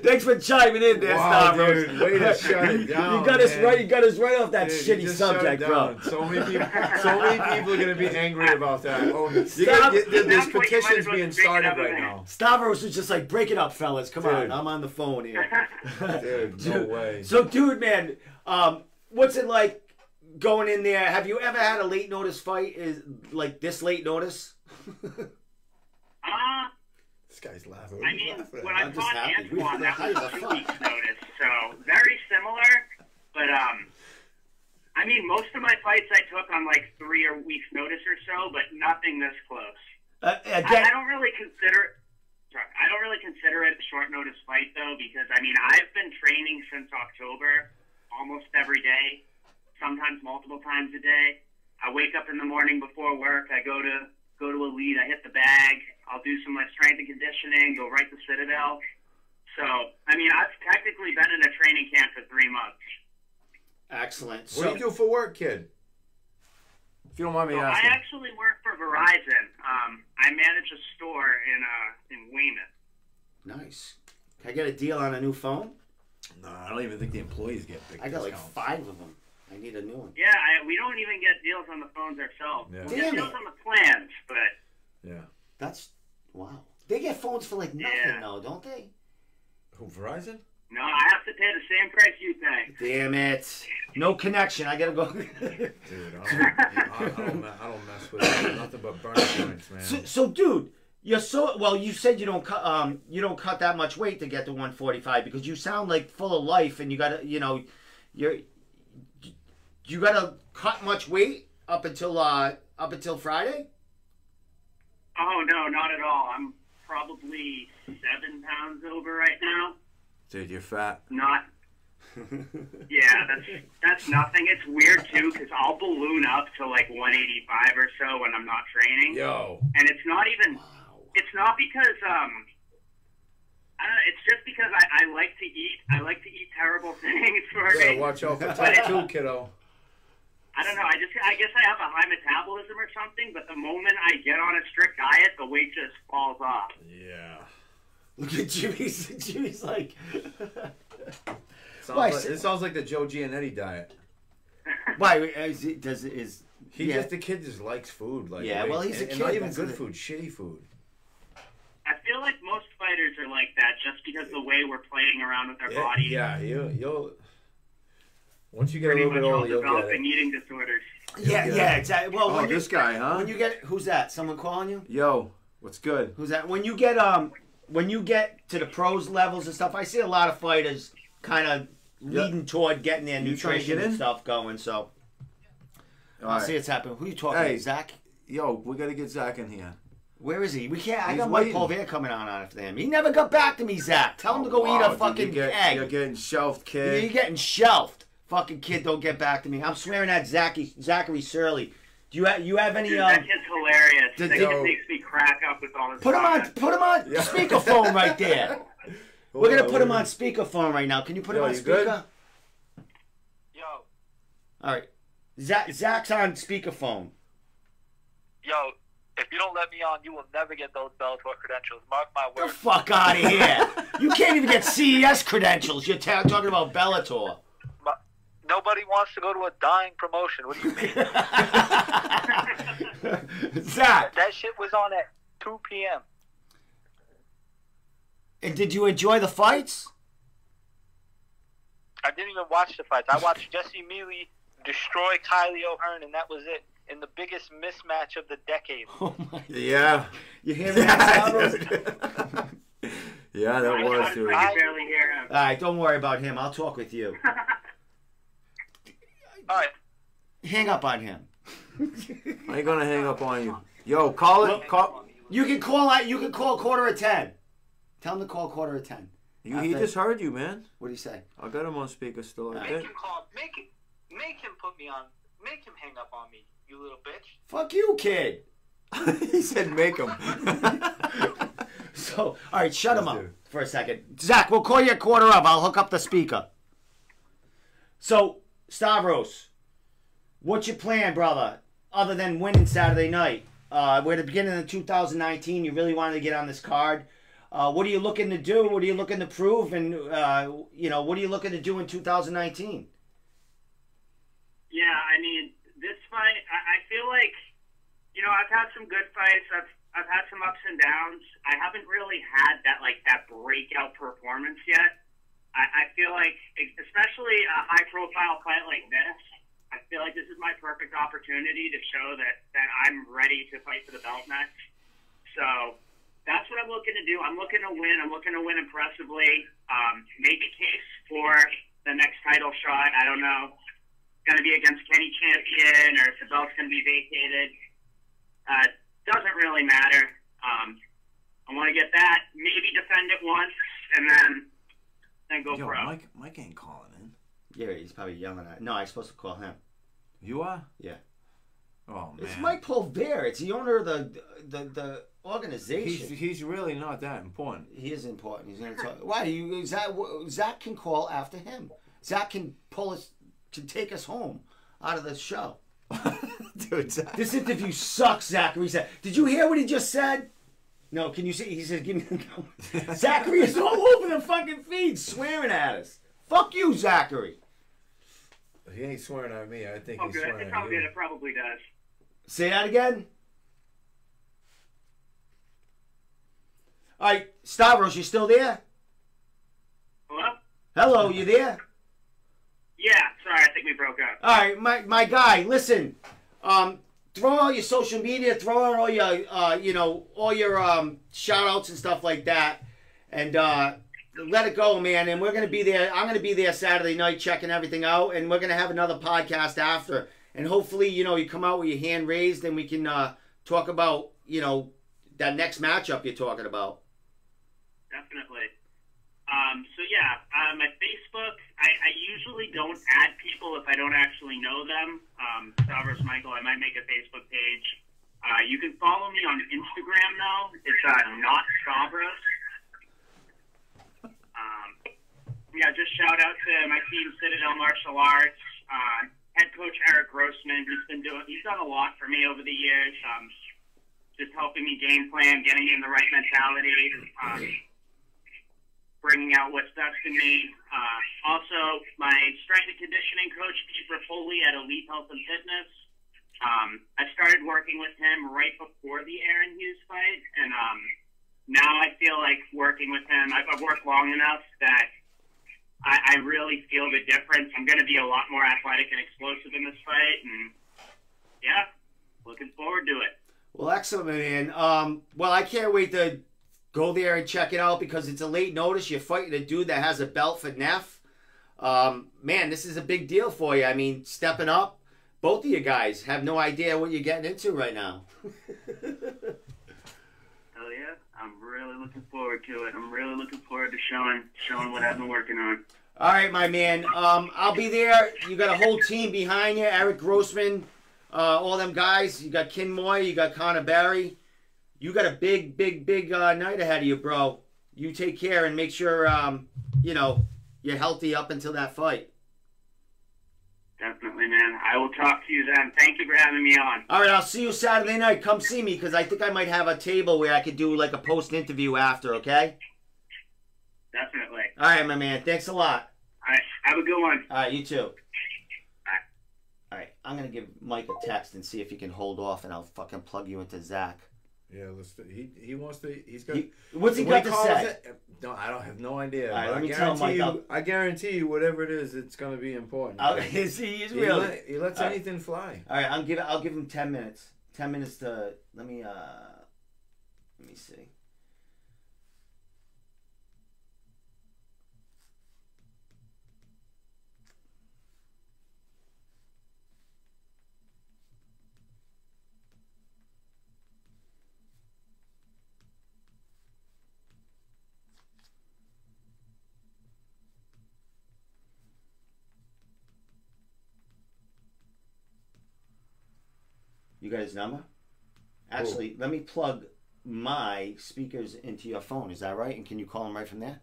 Thanks for chiming in there, Stavros. Dude, way to shut it down. You got us right off that shitty subject, bro. So many people are gonna be angry about that. Oh, there's petitions being started right now. Stavros is just like, break it up, fellas. Come on, I'm on the phone here. Dude, no way. So, dude, man, what's it like going in there? Have you ever had a late notice fight? Is like this late notice? This guy's laughing. I mean, when I I'm just fought happy. Antoine, that was How the 2 fuck? weeks' notice, so very similar. But I mean, most of my fights I took on like 3 weeks' notice or so, but nothing this close. Again, I don't really consider. Sorry, I don't really consider it a short notice fight though, because I mean I've been training since October, almost every day, sometimes multiple times a day. I wake up in the morning before work. I go to Elite. I hit the bag. I'll do some like strength and conditioning. Go right to Citadel. So I mean I've technically been in a training camp for 3 months. excellent. What do you do for work, kid? If you don't mind me So I asking. actually work for Verizon. I manage a store in Weymouth. Nice. Can I get a deal on a new phone? No, I don't even think the employees get big I got like discounts. 5 of them. I need a new one. Yeah, we don't even get deals on the phones ourselves. Yeah. We get Damn deals it. on the plans, but Yeah. That's wow. They get phones for like nothing Yeah. though, don't they? Who, Verizon? no, I have to pay the same price you pay. Damn it. No connection. I gotta go. Dude, I don't mess with it. Nothing but burning points, man. so, dude, you're so well. You said you don't cut that much weight to get to 145 because you sound like full of life, and you gotta, you gotta cut much weight up until Friday. Oh no, not at all. I'm probably 7 pounds over right now. Dude, you're fat. Not. Yeah, that's nothing. It's weird too because I'll balloon up to like 185 or so when I'm not training. Yo. And it's not even. Wow. It's not because I don't know. It's just because I like to eat. I like to eat terrible things for Yeah, me. watch out for type 2, kiddo. I don't know. I guess I have a high metabolism or something. But the moment I get on a strict diet, the weight just falls off. Yeah. Look at Jimmy's. Jimmy's like. Sounds like, it sounds like the Joe Giannetti diet. Why The kid just likes food. Like, Yeah, well, he's a and kid, not even that's good the- food, shitty food. I feel like most fighters are like that just because the way we're playing around with our bodies. Yeah, you'll. Once you get Pretty a little much bit all older, you'll get developing it. eating disorders. Yeah, exactly. Well, Oh, this guy, huh? When you get who's that? Someone calling you? Yo, what's good? Who's that? When you get to the pros levels and stuff, I see a lot of fighters kind of leading toward getting their You trying to nutrition get and in? stuff going. So All I right. see it's happening. Who are you talking Hey. to? Zach? Yo, we gotta get Zach in here. Where is he? We can't. I He's got Mike waiting. Polvier coming on after him. He never got back to me, Zach. Tell him to go eat a Dude, fucking you're egg. getting shelved, You're kid. getting shelved. Fucking kid, don't get back to me. I'm swearing at Zachary Surly. Do you have any? Dude, that kid's hilarious. Did- That yo. kid makes me crack up with all his Put him comments. on Yeah. speakerphone right there. We're gonna put him on speakerphone right now. Can you put him Yo, on you good? speaker? Yo, All right. Zach's on speakerphone. yo, if you don't let me on, you will never get those Bellator credentials. Mark my Get the words. fuck out of here. You can't even get CES credentials. You're talking about Bellator. Nobody wants to go to a dying promotion. What do you mean? Zach, That shit was on at 2 p.m. and did you enjoy the fights? I didn't even watch the fights. I watched Jesse Mealy destroy Kylie O'Hearn, and that was it. In the biggest mismatch of the decade. Oh my! Yeah. You hear that, Stavros? Yeah, that I was, can dude. barely hear him. All right, don't worry about him. I'll talk with you. All right. Hang up on him. I ain't gonna hang up on you. Yo, call it. Call. You can call 10:15. Tell him to call 10:15. He just heard you, man. What do you say? I got him on speaker still. I Make think. him call. Make him put me on. Make him hang up on me, you little bitch. Fuck you, kid. He said make him. So, all right, shut him Let's up do it. for a second. Zach, we'll call you at 11:45. I'll hook up the speaker. So, Stavros, what's your plan, brother? Other than winning Saturday night, we're at the beginning of 2019. You really wanted to get on this card. What are you looking to do? What are you looking to prove? And what are you looking to do in 2019? Yeah, I mean, this fight, I feel like, I've had some good fights. I've had some ups and downs. I haven't really had that breakout performance yet. I feel like, especially a high-profile fight like this, I feel like this is my perfect opportunity to show that I'm ready to fight for the belt next. So that's what I'm looking to do. I'm looking to win. I'm looking to win impressively. Make a case for the next title shot. I don't know. It's going to be against Kenny Champion or if the belt's going to be vacated. Doesn't really matter. I want to get that. Maybe defend it once and then go pro. Mike ain't calling in. Yeah, he's probably yelling at. No, I'm supposed to call him. You are? Yeah. Oh man. It's Mike Pulver. It's the owner of the organization. He's really not that important. He is important. He's going to talk. Why? Zach can call after him. Zach can take us home out of the show. Dude, Zach. This interview sucks, Zachary said. Did you hear what he just said? No, can you see? He said, give me the number. Zachary is all over the fucking feed swearing at us. Fuck you, Zachary. He ain't swearing at me. I think Oh, he's good. swearing at you. It probably does. Say that again. All right, Stavros, you still there? Hello? Hello, you there? Yeah, sorry, I think we broke up. All right, my guy, listen. Throw out your social media, throw out all your, all your shout outs and stuff like that, and let it go, man. And we're gonna be there. I'm gonna be there Saturday night checking everything out, and we're gonna have another podcast after. And hopefully, you come out with your hand raised, and we can talk about, that next matchup you're talking about. Definitely. So yeah, my Facebook, I usually don't add people if I don't actually know them. Stavros Michael, I might make a Facebook page. You can follow me on Instagram though. It's not Stavros. Yeah, just shout out to my team, Citadel Martial Arts. Head coach Eric Grossman, he's done a lot for me over the years. Just helping me game plan, getting me in the right mentality. Bringing out what's best in me. Also, my strength and conditioning coach, Pete Rapoli at Elite Health and Fitness. I started working with him right before the Aaron Hughes fight, and now I feel like working with him, I've worked long enough that I really feel the difference. I'm going to be a lot more athletic and explosive in this fight, and yeah, looking forward to it. Well, excellent, man. Well, I can't wait to go there and check it out because it's a late notice. You're fighting a dude that has a belt for Neff. Man, this is a big deal for you. I mean, stepping up. Both of you guys have no idea what you're getting into right now. Hell yeah. I'm really looking forward to it. I'm really looking forward to showing what I've been working on. All right, my man. I'll be there. You got a whole team behind you. Eric Grossman, all them guys. You got Ken Moy. You got Conor Barry. You got a big night ahead of you, bro. You take care and make sure, you're healthy up until that fight. Definitely, man. I will talk to you then. Thank you for having me on. All right, I'll see you Saturday night. Come see me because I think I might have a table where I could do like a post-interview after, okay? Definitely. All right, my man. Thanks a lot. All right. Have a good one. All right, you too. All right, I'm going to give Mike a text and see if he can hold off, and I'll fucking plug you into Zach. Yeah, he wants to. He's got. What's he got to say? No, I don't have no idea. All right, let me tell Mike. I guarantee you, whatever it is, it's going to be important. He's really. He lets anything fly. All right, I'll give him 10 minutes. 10 minutes to let me see. You got his number? Actually, let me plug my speakers into your phone. Is that right? And can you call him right from there?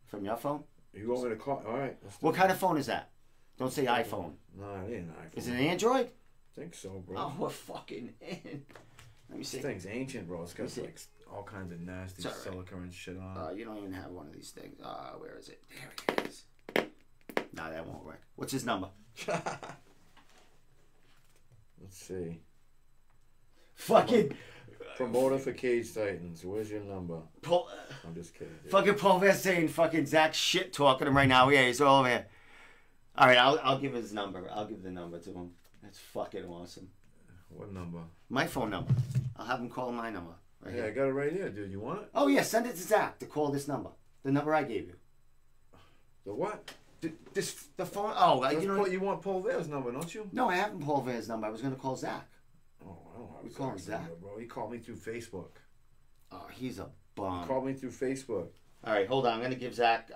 From your phone? You want me to call? All right. What kind of phone is that? Don't say iPhone. No, it ain't an iPhone. Is it an Android? I think so, bro. Oh, we're fucking in. Let me see. This thing's ancient, bro. It's got like all kinds of nasty silica and shit on. You don't even have one of these things. Where is it? There it is. No, that won't work. What's his number? Let's see. Fucking promoter for Cage Titans. Where's your number? I'm just kidding. Dude. Fucking Paul saying fucking Zach shit talking to him right now. Yeah, he's all over here. All right, I'll give his number. I'll give the number to him. That's fucking awesome. What number? My phone number. I'll have him call my number Right Yeah, I here. got it right here, dude. You want it? Oh yeah, send it to Zach to call this number. The number I gave you. The what? The phone. Oh, you know. You want Paul Vair's number, don't you? No, I haven't Paul Vair's number. I was gonna call Zach. Oh, I don't have We call him Zach's number, Zach. bro. He called me through Facebook. Oh, he's a He bum. called me through Facebook. All right, hold on. I'm gonna give Zach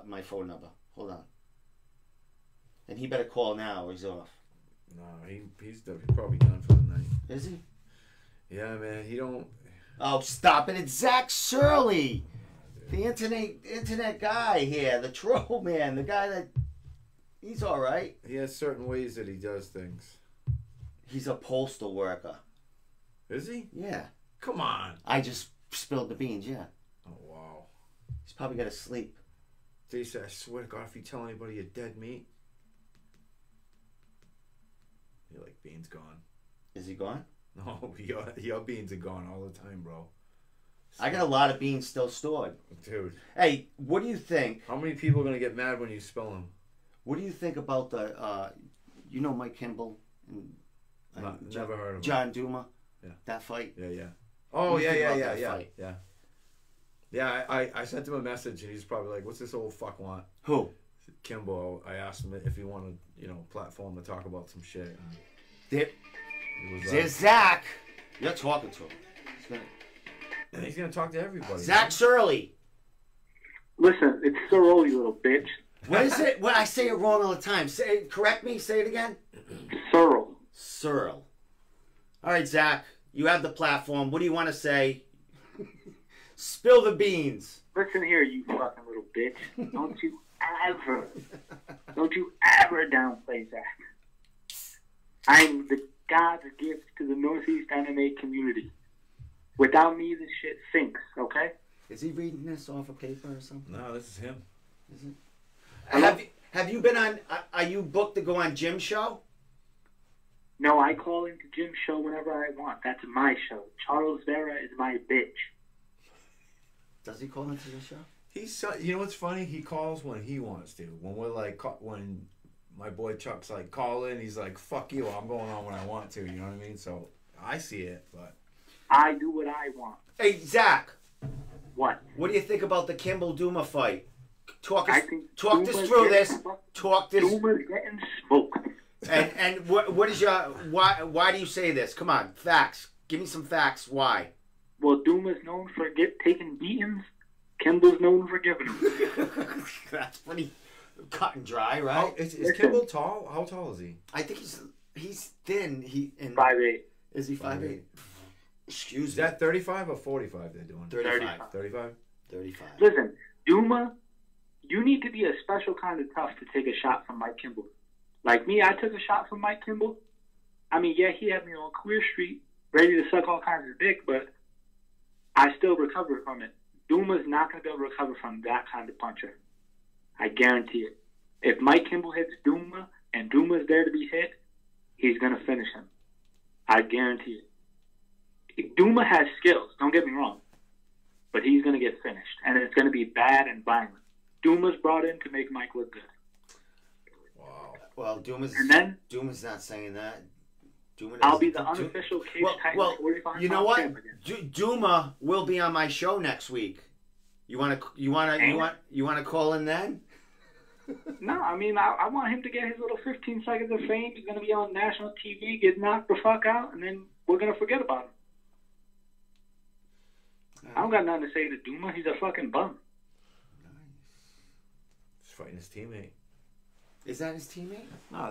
my phone number. Hold on. And he better call now or he's off. No, he's probably done for the night. Is he? Yeah, man. He don't. Oh, stop it! It's Zach Shirley, the internet guy here, the troll man, the guy that he's all right. He has certain ways that he does things. He's a postal worker. Is he? Yeah. Come on. I just spilled the beans. Yeah. Oh wow. He's probably got to sleep. They said, I swear to God, if you tell anybody you're dead meat, you're like, Bean's gone. Is he gone? No, your beans are gone all the time, bro. I got a lot of beans still stored. Dude. Hey, what do you think? How many people are going to get mad when you spill them? What do you think about the, you know Mike Kimball? And, Never heard of him. John Duma? Yeah. That fight? Yeah. Oh, What do you think about yeah. that fight? Yeah, I sent him a message and he's probably like, what's this old fuck want? Who? Kimbo. I asked him if he wanted, platform to talk about some shit. And There, it was, there's Zach. You're talking to him. and he's going to talk to everybody. Zach Shirley. Listen, it's so old, you little bitch. What is it? When I say it wrong all the time. Correct me. Say it again. Searle. Searle. All right, Zach. You have the platform. What do you want to say? Spill the beans. Listen here, you fucking little bitch. Don't you ever downplay Zach. I'm the God's gift to the Northeast MMA community. Without me, this shit sinks, okay? Is he reading this off a paper or something? No, this is him. Is it? Have you been on? Are you booked to go on Jim's show? No, I call into Jim's show whenever I want. That's my show. Charles Vera is my bitch. Does he call into the show? You know what's funny? He calls when he wants to. When we're like, when my boy Chuck's like, call in, he's like, fuck you, I'm going on when I want to. You know what I mean? So I see it, but I do what I want. Hey, Zach. What? What do you think about the Kimball Duma fight? Talk us Duma's through this. Duma's getting smoked. And what is your why do you say this? Come on, facts. Give me some facts. Why? Well, Duma's known for taking beatings. Kimball's known for giving them. That's pretty cut and dry, right? oh, is Kimball tall? How tall is he? I think he's thin. 5'8". Is he 5'8"? Excuse Is me. that 35 or 45 they're doing? 35. 35? 35. Listen, Duma, you need to be a special kind of tough to take a shot from Mike Kimball. Like me, I took a shot from Mike Kimball. I mean, yeah, he had me on Queer Street, ready to suck all kinds of dick, but I still recovered from it. Duma's not going to be able to recover from that kind of puncher. I guarantee it. If Mike Kimball hits Duma and Duma's there to be hit, he's going to finish him. I guarantee it. Duma has skills, don't get me wrong, but he's going to get finished, and it's going to be bad and violent. Duma's brought in to make Mike look good. Wow. Well, Duma's not saying that. I'll be the unofficial cage titan 45 you know what? champion. Duma will be on my show next week. You want to call in then? No, I mean I want him to get his little 15 seconds of fame. He's going to be on national TV, get knocked the fuck out, and then we're going to forget about him. I don't got nothing to say to Duma. He's a fucking bum. He's fighting his teammate. Is that his teammate? No,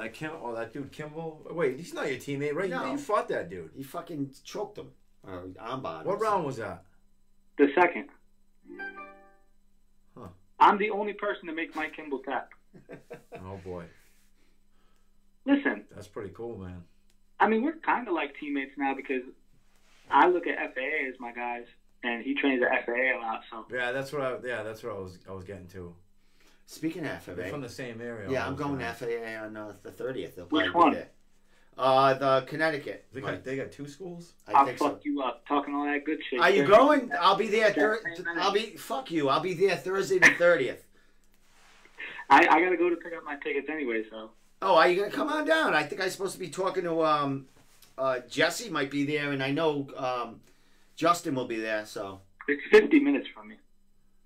that dude Kimball. Wait, he's not your teammate, right? No. You fought that dude. He fucking choked him. Or armbarred him. What round was that? The second. Huh. I'm the only person to make Mike Kimball tap. Oh boy. Listen. That's pretty cool, man. I mean, we're kind of like teammates now because I look at FAA as my guys, and he trains at FAA a lot. So yeah, that's what I was getting to. Speaking of FAA, We're from the same area. Yeah, I'm going to FAA on the 30th. Which one? The Connecticut. They got two schools. I'll fuck you up talking all that good shit. Are you going? I'll be there. Fuck you. I'll be there Thursday the 30th. I gotta go to pick up my tickets anyway. So. Oh, are you gonna come on down? I think I'm supposed to be talking to Jesse. Might be there, and I know Justin will be there, so It's 50 minutes from me.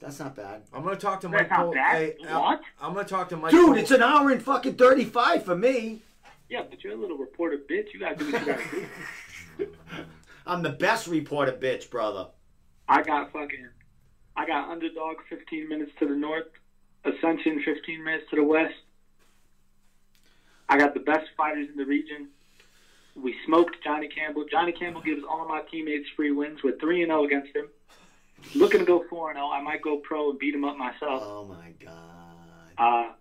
that's not bad. I'm gonna talk to Mike. That's not bad. Hey, What? I'm gonna talk to Mike. Dude, it's an hour and fucking 35 for me. Yeah, but you're a little reporter bitch. You gotta do what you gotta do. I'm the best reporter, bitch, brother. I got Underdog 15 minutes to the north, Ascension 15 minutes to the west. I got the best fighters in the region. We smoked Johnny Campbell. Johnny Campbell gives all my teammates free wins. We're 3-0 against him. Looking to go 4-0. I might go pro and beat him up myself. Oh my god.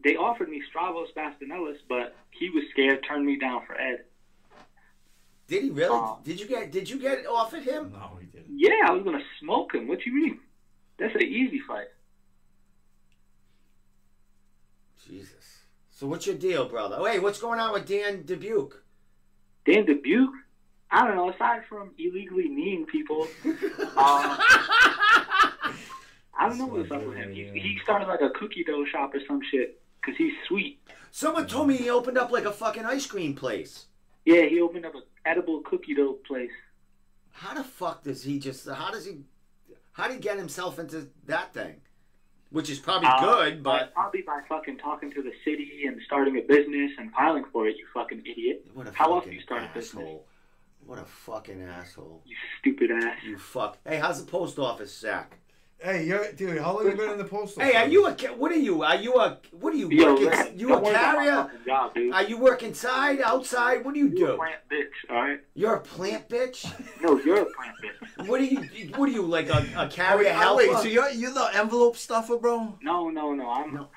They offered me Stravos Bastianellis, but he was scared, turned me down for Ed. Did he really? Did you get offered him? No, he didn't. Yeah, I was gonna smoke him. What you mean? That's an easy fight. Jesus. So what's your deal, brother? Oh, hey, what's going on with Dan Dubuque? Dan Dubuque? I don't know. Aside from illegally kneeing people, I don't know what's up with him. He started like a cookie dough shop or some shit because he's sweet. Someone told me he opened up like a fucking ice cream place. Yeah, he opened up an edible cookie dough place. How the fuck does he just? How did he get himself into that thing? Which is probably good, but probably by fucking talking to the city and starting a business and filing for it. You fucking idiot! How else do you start a business? What a fucking asshole! You stupid ass! You fuck. Hey, how's the post office, Zach? Hey, dude, how long you been in the postal? Hey, are you a? What are you? What are you? Yo, working, you a carrier? Job, dude. Are you work inside, outside? What do you do? You're a plant bitch, all right? You're a plant bitch. No, you're a plant bitch. What are you like a carrier helper? Wait, so you're the envelope stuffer, bro? No, I'm.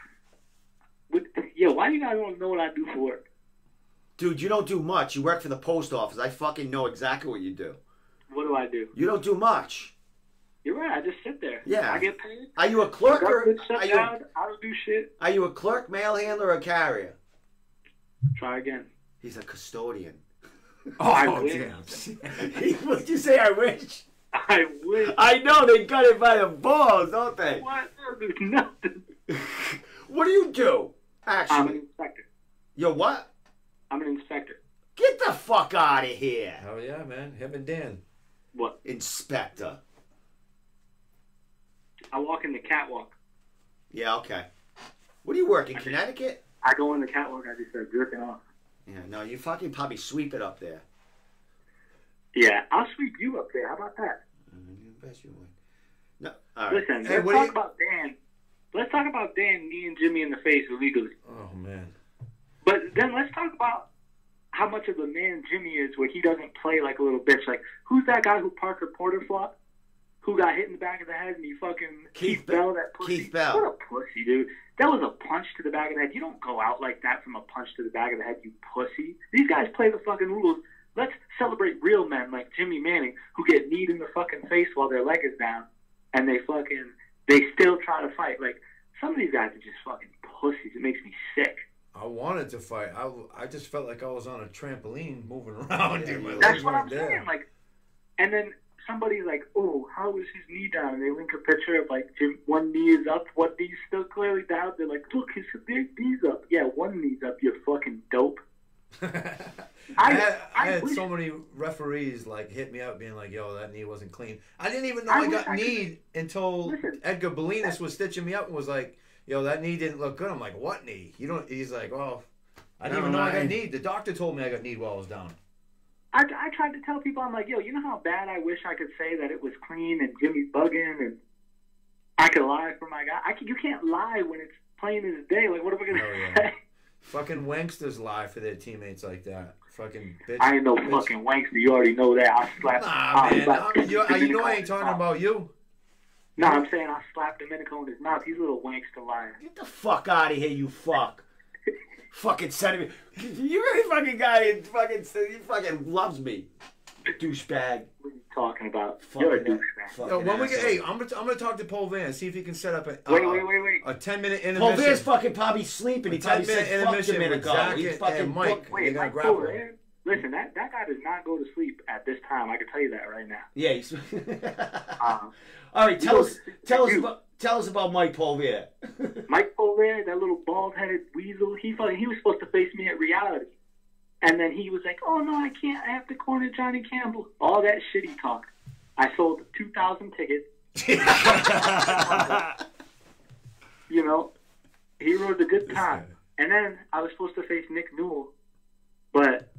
Yo, why do you guys want to know what I do for work? Dude, you don't do much. You work for the post office. I fucking know exactly what you do. What do I do? You don't do much. You're right. I just sit there. Yeah. I get paid. Are you a clerk or I don't do shit. Are you a clerk, mail handler, or a carrier? Try again. He's a custodian. Oh, damn. What'd you say? I wish. I wish. I know they got it by the balls, don't they? What? There's nothing. What do you do? Actually, I'm an inspector. You're what? I'm an inspector. Get the fuck out of here. Hell yeah, man. Him and Dan. What? Inspector. I walk in the catwalk. Yeah, okay. What do you work in Connecticut? I go in the catwalk. I just start jerking off. Yeah, no, you fucking probably sweep it up there. Yeah, I'll sweep you up there. How about that? I bet you would. No, all right. Listen, Hey, let's talk about Dan. Let's talk about Dan kneeing Jimmy in the face illegally. Oh, man. But then let's talk about how much of a man Jimmy is where he doesn't play like a little bitch. Like, who's that guy who Parker Porter fought? Who got hit in the back of the head and he fucking... Keith Bell, that pussy. Keith Bell. What a pussy, dude. That was a punch to the back of the head. You don't go out like that from a punch to the back of the head, you pussy. These guys play the fucking rules. Let's celebrate real men like Jimmy Manning who get kneed in the fucking face while their leg is down and they still try to fight. Like, some of these guys are just fucking pussies. It makes me sick. I wanted to fight. I just felt like I was on a trampoline moving around. Dude, my That's legs what weren't I'm there. saying. Like, and then somebody's like, "Oh, how is his knee down?" And they link a picture of like one knee is up, one knee's still clearly down. They're like, "Look, his knee's up." Yeah, one knee's up. You fucking dope. I had so many referees like hit me up being like, "Yo, that knee wasn't clean." I didn't even know I got kneed until Edgar Bolinas was stitching me up and was like, "Yo, that knee didn't look good." I'm like, "What knee?" You don't. He's like, "Well, I didn't even know I got kneed." The doctor told me I got kneed while I was down. I tried to tell people, I'm like, yo, you know how bad I wish I could say that it was clean and Jimmy's bugging and I could lie for my guy. You can't lie when it's plain as day. Like, what am I going to say? Fucking wanksters lie for their teammates like that. Fucking bitch. I ain't no fucking wankster. You already know that. I slapped. Nah, man. You know I ain't talking about you. No, I'm saying I slapped Domenico in his mouth. He's a little wankster lying. Get the fuck out of here, you fuck. Fucking sending me. You really fucking guy. He fucking loves me. Douchebag. What are you talking about? Fucking You're a douchebag. Yo, when we get, hey, I'm gonna talk to Paul Van, see if he can set up a Wait. a 10-minute intermission. Paul Van's fucking probably sleeping. He probably said fuck Domenico. Zach and Mike. Wait, They're gonna Mike grapple. Fuller, listen, that guy does not go to sleep at this time. I can tell you that right now. Yeah. He's... All right, tell us about Mike Polvier. Mike Polvier, that little bald-headed weasel, he was supposed to face me at reality. And then he was like, "Oh, no, I can't. I have to corner Johnny Campbell." All that shit he talked. I sold 2,000 tickets. You know, he rode a good time. And then I was supposed to face Nick Newell, but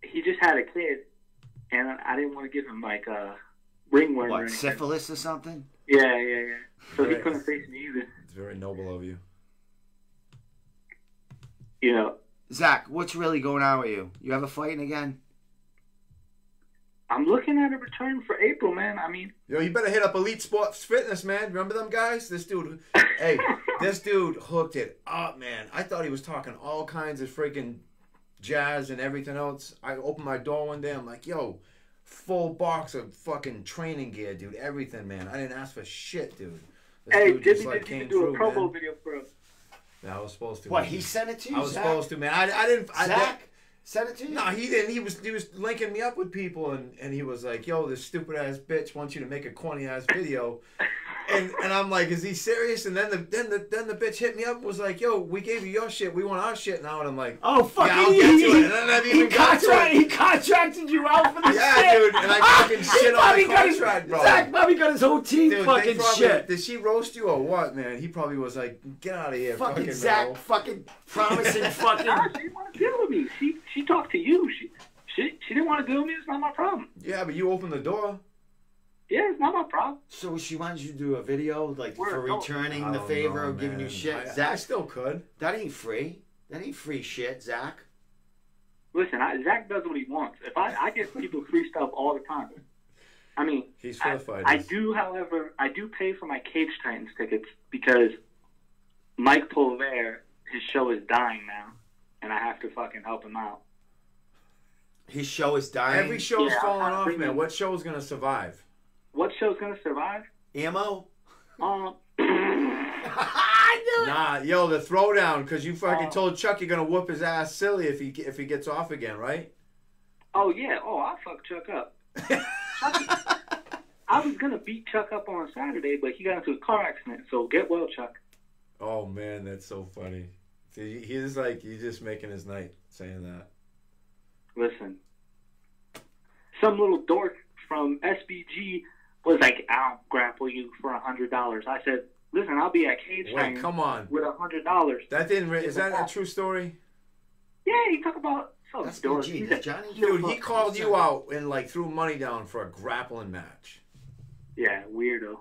he just had a kid, and I didn't want to give him like a ringworm. What, syphilis or something? Yeah. So he couldn't face me either. It's very noble of you. You know. Zach, what's really going on with you? You ever fighting again? I'm looking at a return for April, man. I mean, Yo, you better hit up Elite Sports Fitness, man. Remember them guys? This dude, this dude hooked it up, man. I thought he was talking all kinds of freaking jazz and everything else. I opened my door one day. I'm like, yo, full box of fucking training gear, dude. Everything, man. I didn't ask for shit, dude. This hey, dude Jimmy, just, like, did you came do a through, promo man. video for us? Yeah, I was supposed to. What, he sent it to you, I was Zach? supposed to, man. I didn't. Zach sent it to you? No, he didn't. He was linking me up with people, and he was like, "Yo, this stupid ass bitch wants you to make a corny ass video," and I'm like, "Is he serious?" And then the bitch hit me up and was like, "Yo, we gave you your shit. We want our shit now." And I'm like, Oh, fuck. Yeah, I'll get to it. And then I've even got to it. He contracted you out for the Yeah, shit. dude, and I fucking shit on the got his, contract, bro. Zach probably got his whole team Dude, fucking they probably, shit. Did she roast you or what, man? He probably was like, "Get out of here, Fucking Zach bro." fucking promising fucking... Nah, she didn't want to deal with me. She talked to you. She didn't want to deal with me. It's not my problem. Yeah, but you opened the door. Yeah, it's not my problem. So she wanted you to do a video like We're for adults. returning I the don't favor know, of giving you man. shit. I Zach, still could. that ain't free. That ain't free shit, Zach. Listen, Zach does what he wants. If I give people free stuff all the time. I mean, He's for the fighters. I do, however, I do pay for my Cage Titans tickets because Mike Pulver, his show is dying now, and I have to fucking help him out. His show is dying. Every show's Yeah, falling I'm off, bringing- man. What show's gonna survive? What show's gonna survive? Ammo? I I knew it. Nah, yo, the throwdown, because you fucking Oh. told Chuck you're gonna whoop his ass silly if he gets off again, right? Oh yeah. Oh, I'll fuck Chuck up. I was gonna beat Chuck up on Saturday, but he got into a car accident. So get well, Chuck. Oh man, that's so funny. See, he's like, he's just making his night saying that. Listen, some little dork from SBG was like, "I'll grapple you for $100." I said, "Listen, I'll be at Cage Wait, Titans come on. with $100." That didn't. Is that a true story? Yeah, he talk about some That's dork. BG. He's That's a- Johnny. Dude, he called you out and like threw money down for a grappling match. Yeah, weirdo.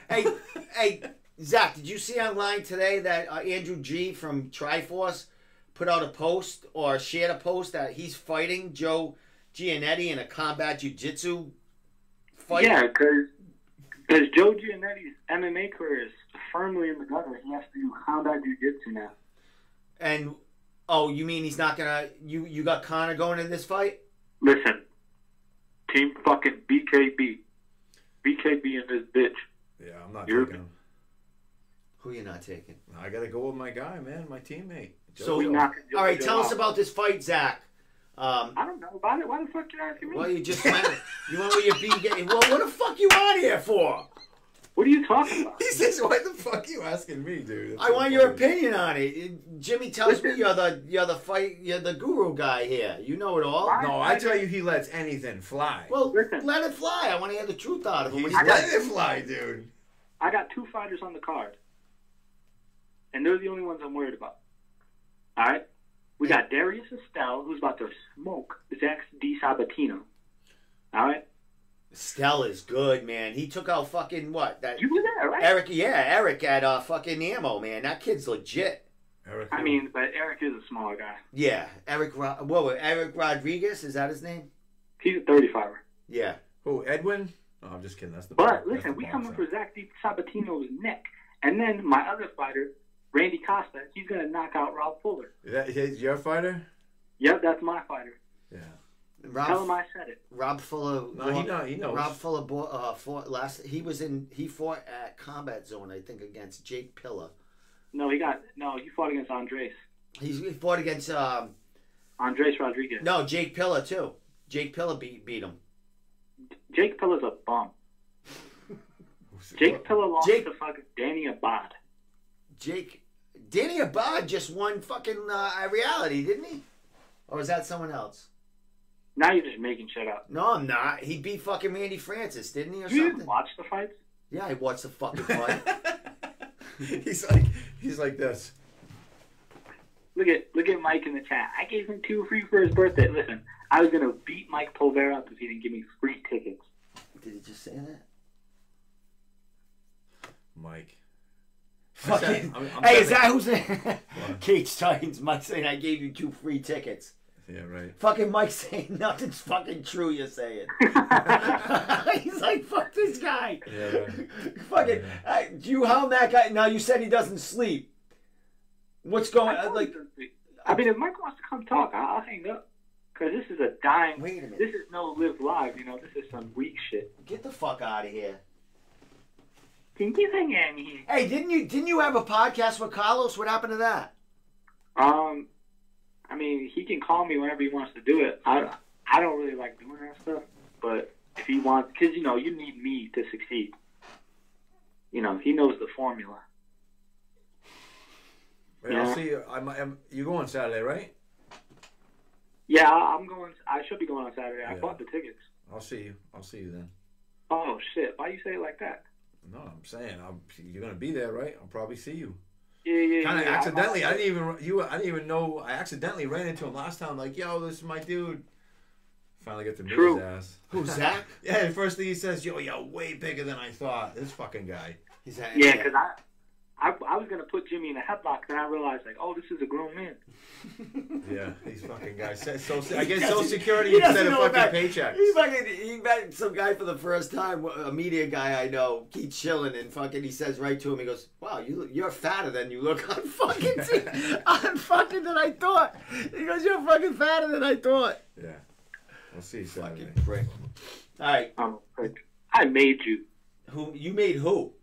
Hey, Zach, did you see online today that Andrew G from Triforce put out a post or shared a post that he's fighting Joe Giannetti in a combat jiu-jitsu fight? Yeah, because Joe Giannetti's MMA career is firmly in the gutter. He has to do combat jiu-jitsu now. And, oh, you mean he's not gonna... You got Conor going in this fight? Listen, team fucking BKB. BKB in this bitch. Yeah, I'm not You're- taking him. Who you not taking? I gotta go with my guy, man, my teammate. So, We knock Joe all right, Joe tell us out. about this fight, Zach. I don't know about it. Why the fuck you asking me? Well, you just went... You went with your B... Well, what the fuck you on here for? What are you talking about? He says, "Why the fuck you asking me, dude?" That's I so want your funny. opinion on it. Jimmy tells me you're the guru guy here. You know it all. Why? No, I tell you, he lets anything fly. Well, Listen. let it fly. I want to hear the truth out of him. He's When he's letting dead. it fly, dude. I got 2 fighters on the card. And they're the only ones I'm worried about. Alright? We got Darius Bell, who's about to smoke Zach D. Sabatino. Alright? Stell is good, man. He took out fucking what? That You were there, right? Eric at fucking Ammo, man. That kid's legit. Eric, I mean, but Eric is a smaller guy. Yeah, Eric Rodriguez, is that his name? He's a 35er. Yeah. who? Edwin? No, I'm just kidding. That's the. But that's listen, the we boxer. coming for Zach D. Sabatino's neck. And then my other fighter, Randy Costa, he's going to knock out Rob Fuller. Is that your fighter? Yep, that's my fighter. Yeah. Tell him I said it. Rob Fuller. No, he knows. Rob Fuller fought last. He fought at Combat Zone, I think, against Jake Pillar. He fought against Andres. He fought against Andres Rodriguez. no, Jake Pillar too. Jake Pillar beat him. Jake Pilla's a bum. Jake Pillar lost to fucking Danny Abad. Danny Abad just won fucking reality, didn't he? Or is that someone else? Now you're just making shit up. No, I'm not. He beat fucking Randy Francis, didn't he, or You didn't something? watch the fights? Yeah, I watched the fucking fight. he's like this. Look at Mike in the chat. I gave him 2 free for his birthday. Listen, I was gonna beat Mike Pulvera up if he didn't give me free tickets. Did he just say that? Mike. Fucking. I'm Hey, is that who's in? Cage Titans. Mike saying I gave you 2 free tickets. Yeah, right. Fucking Mike saying nothing's fucking true. You're saying. He's like, fuck this guy. Yeah, right. Fucking. Do you hound that guy? Now you said he doesn't sleep. What's going? Like. I mean, if Mike wants to come talk, I'll hang up. Because this is a dying. Wait a minute. This is no live live. You know, this is some weak shit. Get the fuck out of here. Can you hang on here? Hey, didn't you have a podcast with Carlos? What happened to that? I mean, he can call me whenever he wants to do it. I don't really like doing that stuff, but if he wants, because you know, you need me to succeed. You know, he knows the formula. Wait, I'll see you. You go on Saturday, right? Yeah, I'm going. I should be going on Saturday. I bought the tickets. I'll see you. I'll see you then. Oh shit! Why you say it like that? No, I'm saying you're gonna be there, right? I'll probably see you. Yeah. Kind of accidentally. I didn't even know. I accidentally ran into him last time. Like, yo, this is my dude. Finally get to meet his ass. Who's Zach? Yeah, the first thing he says, yo, you're way bigger than I thought. This fucking guy. He's that, yeah, because I was gonna put Jimmy in a headlock, then I realized like, oh, this is a grown man. Yeah, these fucking guys. I guess Social Security instead of fucking paychecks. He met some guy for the first time, a media guy I know, Keith Chillin, and fucking he says right to him, he goes, "Wow, you're fatter than you look on fucking on fucking than I thought." He goes, "You're fucking fatter than I thought." Yeah, we'll see Saturday. Fucking prick. All right, I made you. Who you made? Who?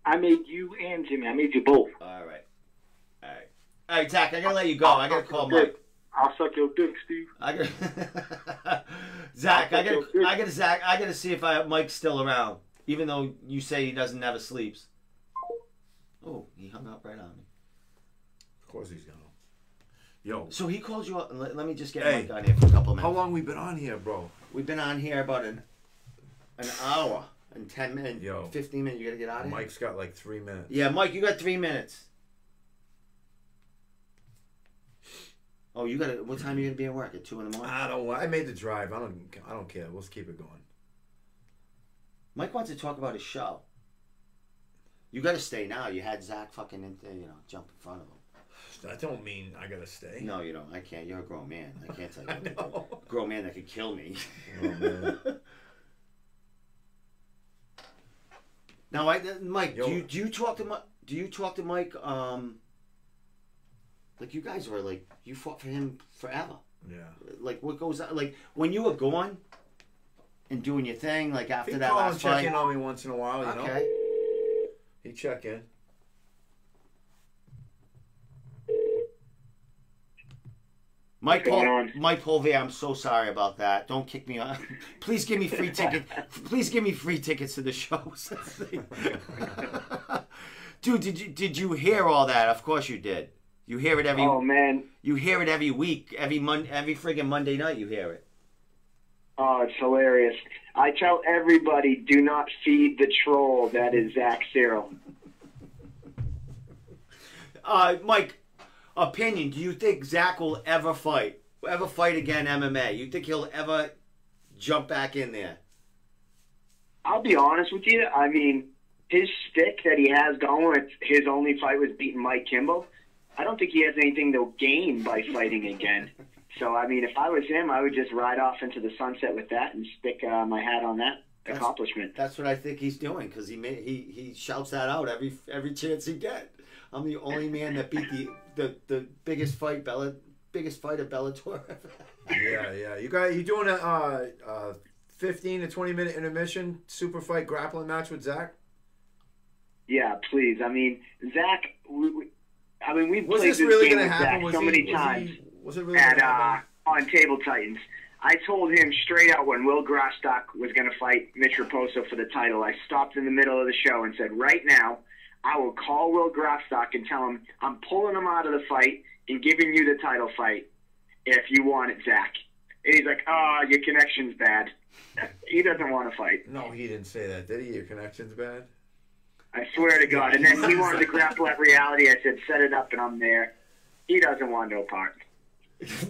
I made you and Jimmy. I made you both. All right, Zach. I gotta let you go. I gotta call Mike. I'll suck your dick, Steve. Zach. I gotta see if Mike's still around, even though you say he never sleeps. Oh, he hung up right on me. Of course he's gonna. Yo. So he called you up. Let me just get Mike on here for a couple minutes. How long we been on here, bro? We've been on here about an hour and 10 minutes. 15 minutes. You gotta get out of here. Mike's got like 3 minutes. Yeah, Mike, you got 3 minutes. Oh, you got what time are you gonna be at work? At 2 in the morning? I made the drive. I don't care. Let's keep it going. Mike wants to talk about his show. You gotta stay now. You had Zach fucking jump in front of him. That don't mean I gotta stay. No, you don't. I can't. You're a grown man. I can't tell you what to do. A grown man that could kill me. Oh, man. Now, Mike, do you talk to Mike? Do you talk to Mike? Like you guys were like you fought for him forever. Yeah. Like what goes on? Like when you were gone and doing your thing, like after that last last fight. Check in on me once in a while, you know. He check in. Mike Pulvey, I'm so sorry about that. Don't kick me off. Please give me free tickets. Please give me free tickets to the shows. Dude, did you hear all that? Of course you did. You hear it every. Oh man. You hear it every week, every friggin' Monday night. You hear it. Oh, it's hilarious. I tell everybody, do not feed the troll that is Zach Cyril. Mike. Opinion, do you think Zach will ever fight again MMA? You think he'll ever jump back in there? I'll be honest with you. I mean, his stick that he has going, his only fight was beating Mike Kimball. I don't think he has anything to gain by fighting again. So, I mean, if I was him, I would just ride off into the sunset with that and stick my hat on that accomplishment. That's what I think he's doing because he shouts that out every chance he gets. I'm the only man that beat the biggest fight of Bellator. Yeah. You doing a 15 to 20 minute intermission super fight grappling match with Zach? Yeah, please. I mean, Zach. We've was played this really game going to with happen? Zach so many times. Was it really going to happen? On Table Titans. I told him straight out when Will Grosstock was going to fight Mitch Raposo for the title. I stopped in the middle of the show and said, right now, I will call Will Grosstock and tell him I'm pulling him out of the fight and giving you the title fight if you want it, Zach. And he's like, "Oh, your connection's bad." He doesn't want to fight. No, he didn't say that, did he? Your connection's bad? I swear to God. And then he wanted to grapple at reality. I said, "Set it up," and I'm there. He doesn't want no part.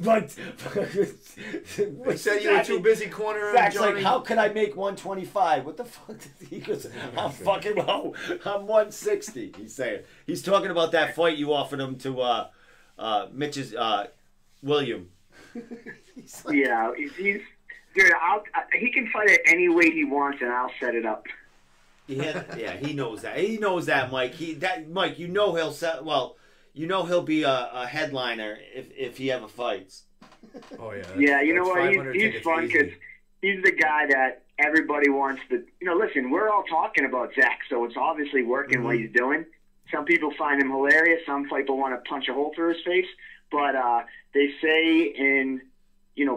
But He said you were too busy cornering Zach's Johnny. like, how can I make 125? What the fuck? He goes, I'm fucking low. I'm 160. He's saying. He's talking about that fight you offered him to Mitch's William. He's like, Yeah, he's dude. He can fight it any way he wants, and I'll set it up. yeah, he knows that. He knows that, Mike. Mike, you know he'll set. Well, you know he'll be a headliner if he ever fights. Oh yeah. Yeah, you know what? He's fun easy. because he's the guy that everybody wants to. Listen, we're all talking about Zach, so it's obviously working what he's doing. Some people find him hilarious. Some people want to punch a hole through his face. But they say in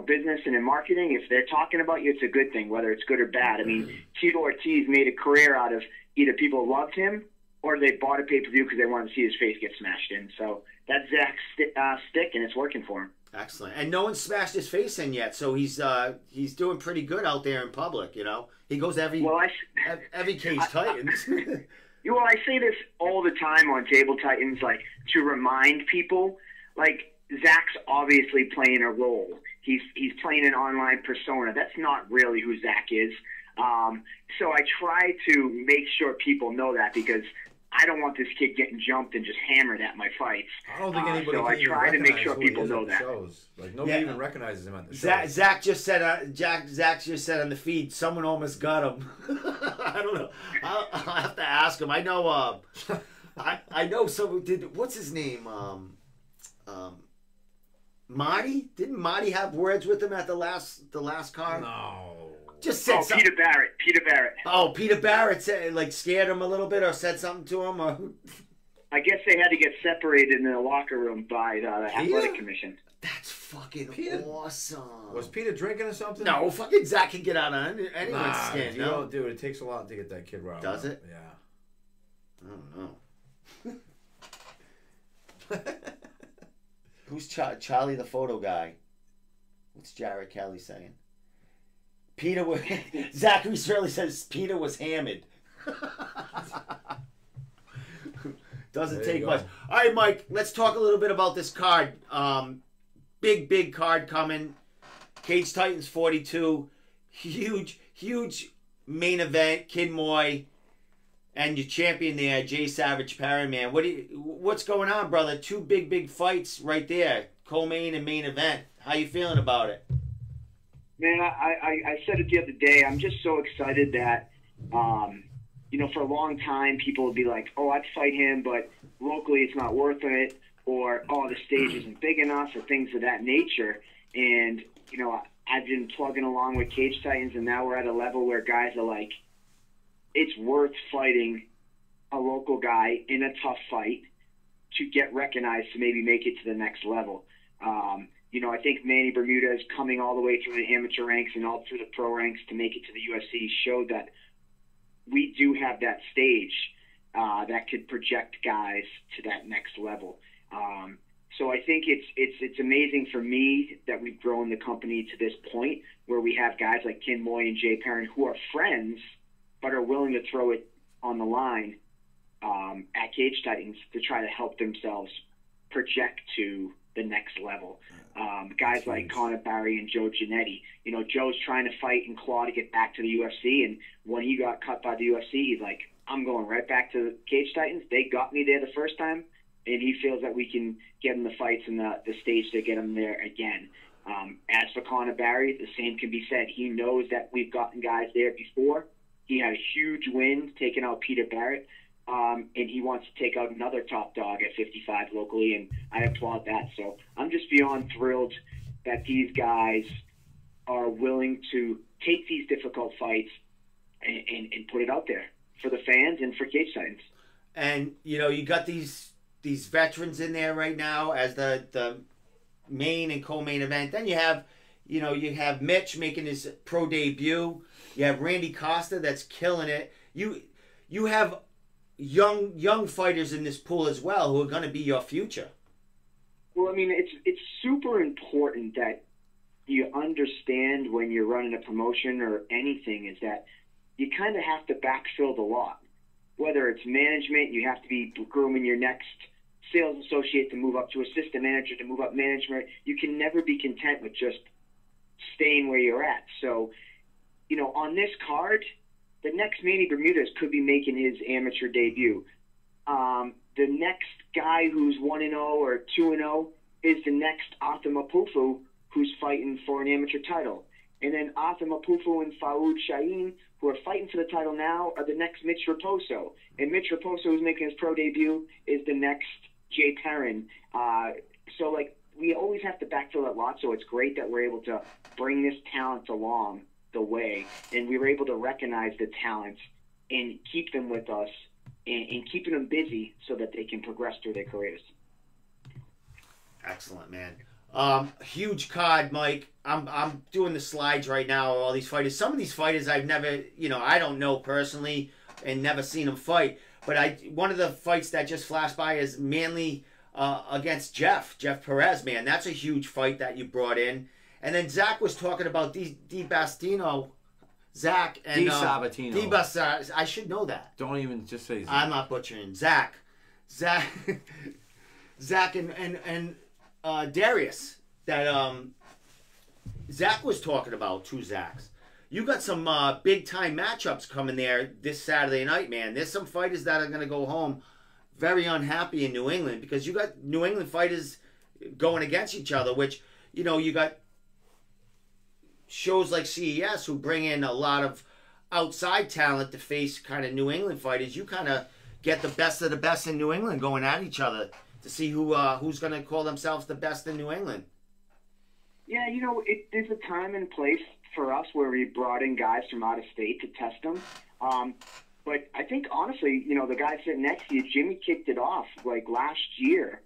business and in marketing, if they're talking about you, it's a good thing, whether it's good or bad. I mean, Tito Ortiz made a career out of either people loved him or they bought a pay-per-view because they wanted to see his face get smashed in. So that's Zach's stick, and it's working for him. Excellent. And no one smashed his face in yet, so he's doing pretty good out there in public. He goes every Cage Titans. Well, I say this all the time on Table Titans, like to remind people, like Zach's obviously playing a role. He's playing an online persona. That's not really who Zach is. So I try to make sure people know that because I don't want this kid getting jumped and just hammered at my fights. I don't think anybody. So can I try to make sure people know that. Shows. Like nobody even recognizes him at the show. Zach just said. Zach just said on the feed, someone almost got him. I don't know. I'll have to ask him. I know. I know someone did. What's his name? Marty? Didn't Marty have words with him at the last card? No. Just said something. Peter Barrett. Oh, Peter Barrett said, scared him a little bit or said something to him? Or... I guess they had to get separated in the locker room by the athletic commission. That's fucking awesome. Was Peter drinking or something? No, fucking Zach can get out on anyone's skin. No, dude, it takes a lot to get that kid riled. Does it? Yeah. I don't know. Who's Charlie the photo guy? What's Jared Kelly saying? Peter was... Zachary Shirley says Peter was hammered. Doesn't take much. All right, Mike, let's talk a little bit about this card. Big card coming. Cage Titans 42. Huge main event. Kid Moy and your champion there, Jay Savage Perry, man. What's going on, brother? Two big fights right there. Co-main and main event. How you feeling about it? Man, I said it the other day. I'm just so excited that, for a long time, people would be like, oh, I'd fight him, but locally it's not worth it, or, oh, the stage isn't big enough, or things of that nature. And, I've been plugging along with Cage Titans, and now we're at a level where guys are like, it's worth fighting a local guy in a tough fight to get recognized to maybe make it to the next level. I think Manny Bermudez coming all the way through the amateur ranks and all through the pro ranks to make it to the UFC showed that we do have that stage that could project guys to that next level. So I think it's amazing for me that we've grown the company to this point where we have guys like Ken Moy and Jay Perrin who are friends but are willing to throw it on the line at Cage Titans to try to help themselves project to the next level. Guys like Conor Barry and Joe Giannetti. Joe's trying to fight and claw to get back to the UFC, and when he got cut by the UFC, he's like, I'm going right back to the Cage Titans. They got me there the first time, and he feels that we can get him the fights and the stage to get him there again. As for Conor Barry, the same can be said. He knows that we've gotten guys there before. He had a huge win taking out Peter Barrett, and he wants to take out another top dog at 55 locally, and I applaud that. So I'm just beyond thrilled that these guys are willing to take these difficult fights and put it out there for the fans and for Cage Titans. And, you got these veterans in there right now as the main and co-main event. Then you have, you have Mitch making his pro debut. You have Randy Costa that's killing it. You have young fighters in this pool as well who are going to be your future. Well, I mean, it's super important that you understand when you're running a promotion or anything is that you kind of have to backfill the lot. Whether it's management, you have to be grooming your next sales associate to move up to assistant manager, to move up management. You can never be content with just staying where you're at. So, you know, on this card, the next Manny Bermudez could be making his amateur debut. The next guy who's 1-0 or 2-0 is the next Athama Pufu, who's fighting for an amateur title. And then Athama Pufu and Faoud Shaheen, who are fighting for the title now, are the next Mitch Raposo. And Mitch Raposo, who's making his pro debut, is the next Jay Perrin. So, like, we always have to backfill that lot, so it's great that we're able to bring this talent along the way, and we were able to recognize the talents and keep them with us and keeping them busy so that they can progress through their careers. Excellent, man. Huge card, Mike. I'm doing the slides right now of all these fighters. Some of these fighters I've never, you know, I don't know personally and never seen them fight. But one of the fights that just flashed by is Manley against Jeff Perez, man. That's a huge fight that you brought in. And then Zach was talking about Di Bastino, Zach and Di Sabatino. I should know that. Don't even just say Zach. I'm not butchering. Zach and Darius that Zach was talking about. Two Zachs. You got some big time matchups coming there this Saturday night, man. There's some fighters that are going to go home very unhappy in New England because you got New England fighters going against each other, which, you know, you got shows like CES who bring in a lot of outside talent to face kind of New England fighters. You kind of get the best of the best in New England going at each other to see who's going to call themselves the best in New England. Yeah, you know, there's a time and place for us where we brought in guys from out of state to test them. But I think, honestly, you know, the guy sitting next to you, Jimmy, kicked it off. Like last year,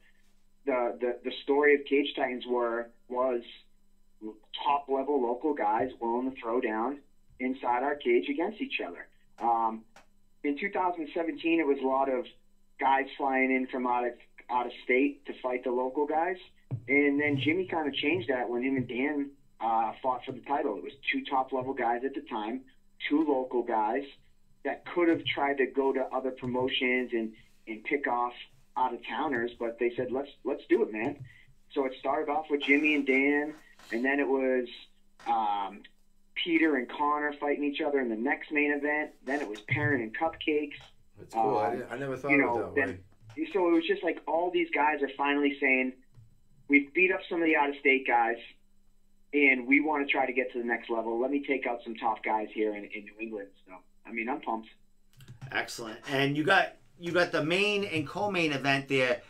the story of Cage Titans was top-level local guys willing to throw down inside our cage against each other. In 2017, it was a lot of guys flying in from out of state to fight the local guys. And then Jimmy kind of changed that when him and Dan fought for the title. It was two top-level guys at the time, two local guys that could have tried to go to other promotions and pick off out-of-towners, but they said, let's do it, man. So it started off with Jimmy and Dan, and then it was Peter and Connor fighting each other in the next main event. Then it was Perrin and Cupcakes. That's cool. I never thought of it that way. So it was just like all these guys are finally saying, we've beat up some of the out-of-state guys, and we want to try to get to the next level. Let me take out some top guys here in New England. So, I mean, I'm pumped. Excellent. And you got the main and co-main event there.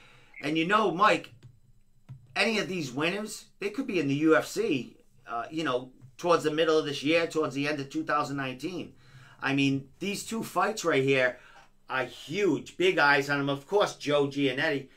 And you know, Mike, any of these winners, they could be in the UFC, you know, towards the middle of this year, towards the end of 2019. I mean, these two fights right here are huge. Big eyes on them. Of course, Joe Giannetti.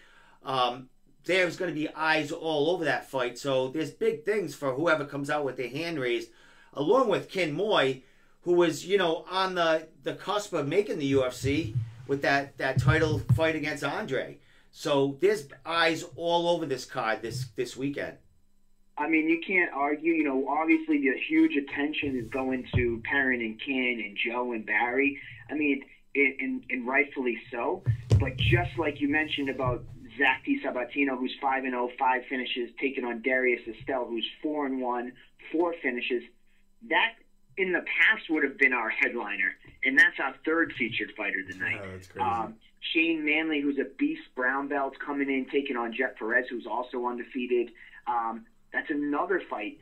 There's going to be eyes all over that fight. So there's big things for whoever comes out with their hand raised, along with Ken Moy, who was, you know, on the cusp of making the UFC with that title fight against Andre. So there's eyes all over this card this weekend. I mean, you can't argue. You know, obviously the huge attention is going to Perrin and Ken and Joe and Barry. I mean, and rightfully so. But just like you mentioned about Zach Di Sabatino, who's 5-0, 5 finishes, taking on Darius Bell, who's 4-1, 4 finishes. That in the past would have been our headliner, and that's our third featured fighter tonight. Oh, that's crazy. Shane Manley, who's a beast brown belt, coming in, taking on Jeff Perez, who's also undefeated. That's another fight.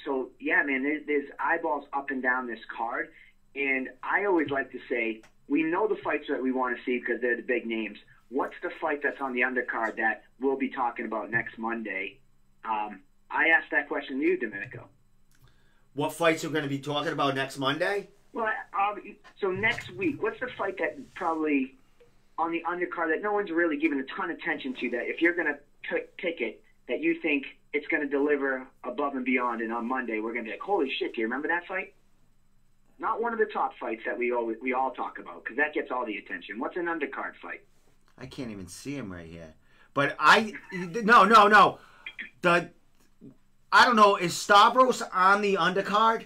So, yeah, man, there's eyeballs up and down this card. And I always like to say, we know the fights that we want to see because they're the big names. What's the fight that's on the undercard that we'll be talking about next Monday? I asked that question to you, Domenico. What fights are going to be talking about next Monday? Well, so next week, what's the fight that probably on the undercard that no one's really given a ton of attention to, that if you're going to pick it, that you think it's going to deliver above and beyond, and on Monday we're going to be like, holy shit, do you remember that fight? Not one of the top fights that we all talk about, because that gets all the attention. What's an undercard fight? I can't even see him right here. But no. I don't know. Is Stavros on the undercard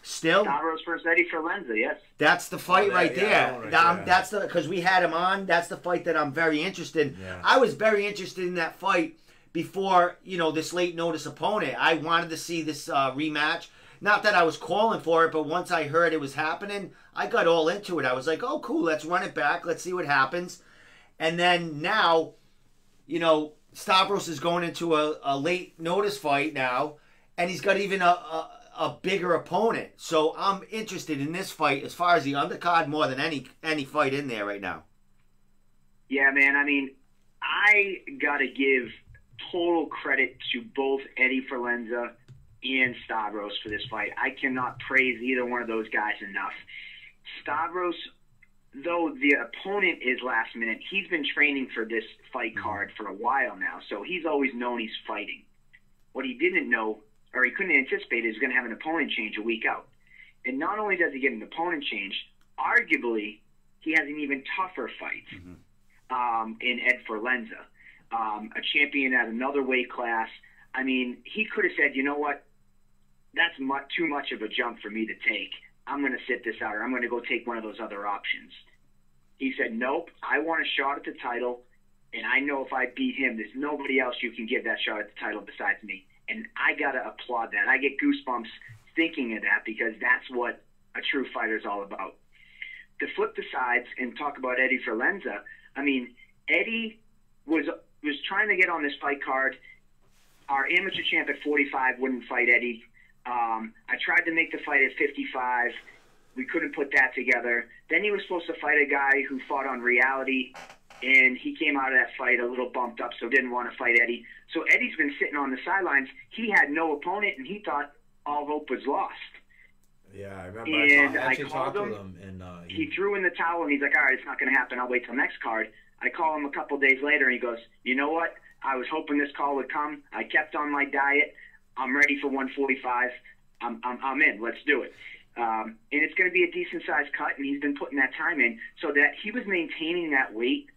still? Stavros versus Eddie Forlenza, yes. That's the fight right there. Right, that's the because we had him on. That's the fight that I'm very interested in. Yeah. I was very interested in that fight before this late notice opponent. I wanted to see this rematch. Not that I was calling for it, but once I heard it was happening, I got all into it. I was like, oh, cool, let's run it back. Let's see what happens. And then now, Stavros is going into a late notice fight now, and he's got even a bigger opponent. So I'm interested in this fight as far as the undercard more than any fight in there right now. Yeah, man. I mean, I got to give total credit to both Eddie Forlenza and Stavros for this fight. I cannot praise either one of those guys enough. Stavros, though the opponent is last minute, he's been training for this fight card for a while now, so he's always known he's fighting. What he didn't know, or he couldn't anticipate, is going to have an opponent change a week out. And not only does he get an opponent change, arguably he has an even tougher fight in Ed Forlenza, a champion at another weight class. I mean, he could have said, you know what, that's too much of a jump for me to take. I'm going to sit this out, or I'm going to go take one of those other options. He said, nope, I want a shot at the title, and I know if I beat him, there's nobody else you can give that shot at the title besides me. And I got to applaud that. I get goosebumps thinking of that because that's what a true fighter is all about. To flip the sides and talk about Eddie Forlenza, I mean, Eddie was trying to get on this fight card. Our amateur champ at 45 wouldn't fight Eddie. I tried to make the fight at 55. We couldn't put that together. Then he was supposed to fight a guy who fought on Reality, and he came out of that fight a little bumped up, so didn't want to fight Eddie. So Eddie's been sitting on the sidelines. He had no opponent, and he thought all hope was lost. Yeah, I remember. And I I talked called with him. And He threw in the towel, and he's like, all right, it's not going to happen. I'll wait till next card. I call him a couple days later, and he goes, you know what? I was hoping this call would come. I kept on my diet. I'm ready for 145. I'm in. Let's do it. And it's going to be a decent-sized cut, and he's been putting that time in. So that he was maintaining that weight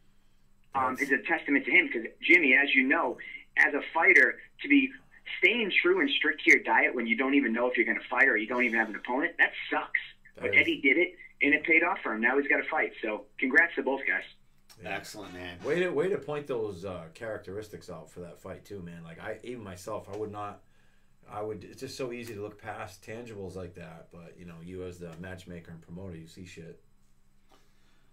is a testament to him because, Jimmy, as you know, as a fighter, to be staying true and strict to your diet when you don't even know if you're going to fight or you don't even have an opponent, that sucks. But Eddie did it, and it paid off for him. Now he's got to fight. So congrats to both guys. Yeah. Excellent, man. Way to point those characteristics out for that fight too, man. Like even myself, it's just so easy to look past tangibles like that. But you as the matchmaker and promoter, you see shit.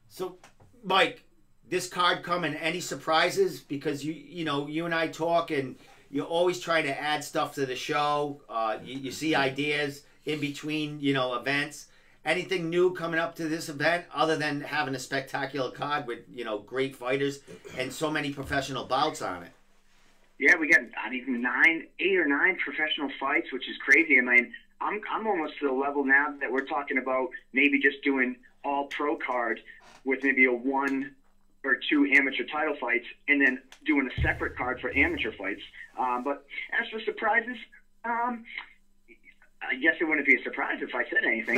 So, Mike, this card coming, any surprises? Because you and I talk, and you're always trying to add stuff to the show. You see ideas in between, events. Anything new coming up to this event other than having a spectacular card with, great fighters and so many professional bouts on it? Yeah, we got 8 or 9 professional fights, which is crazy. I mean, I'm almost to the level now that we're talking about maybe just doing all pro card with maybe a 1 or 2 amateur title fights and then doing a separate card for amateur fights. But as for surprises, I guess it wouldn't be a surprise if I said anything.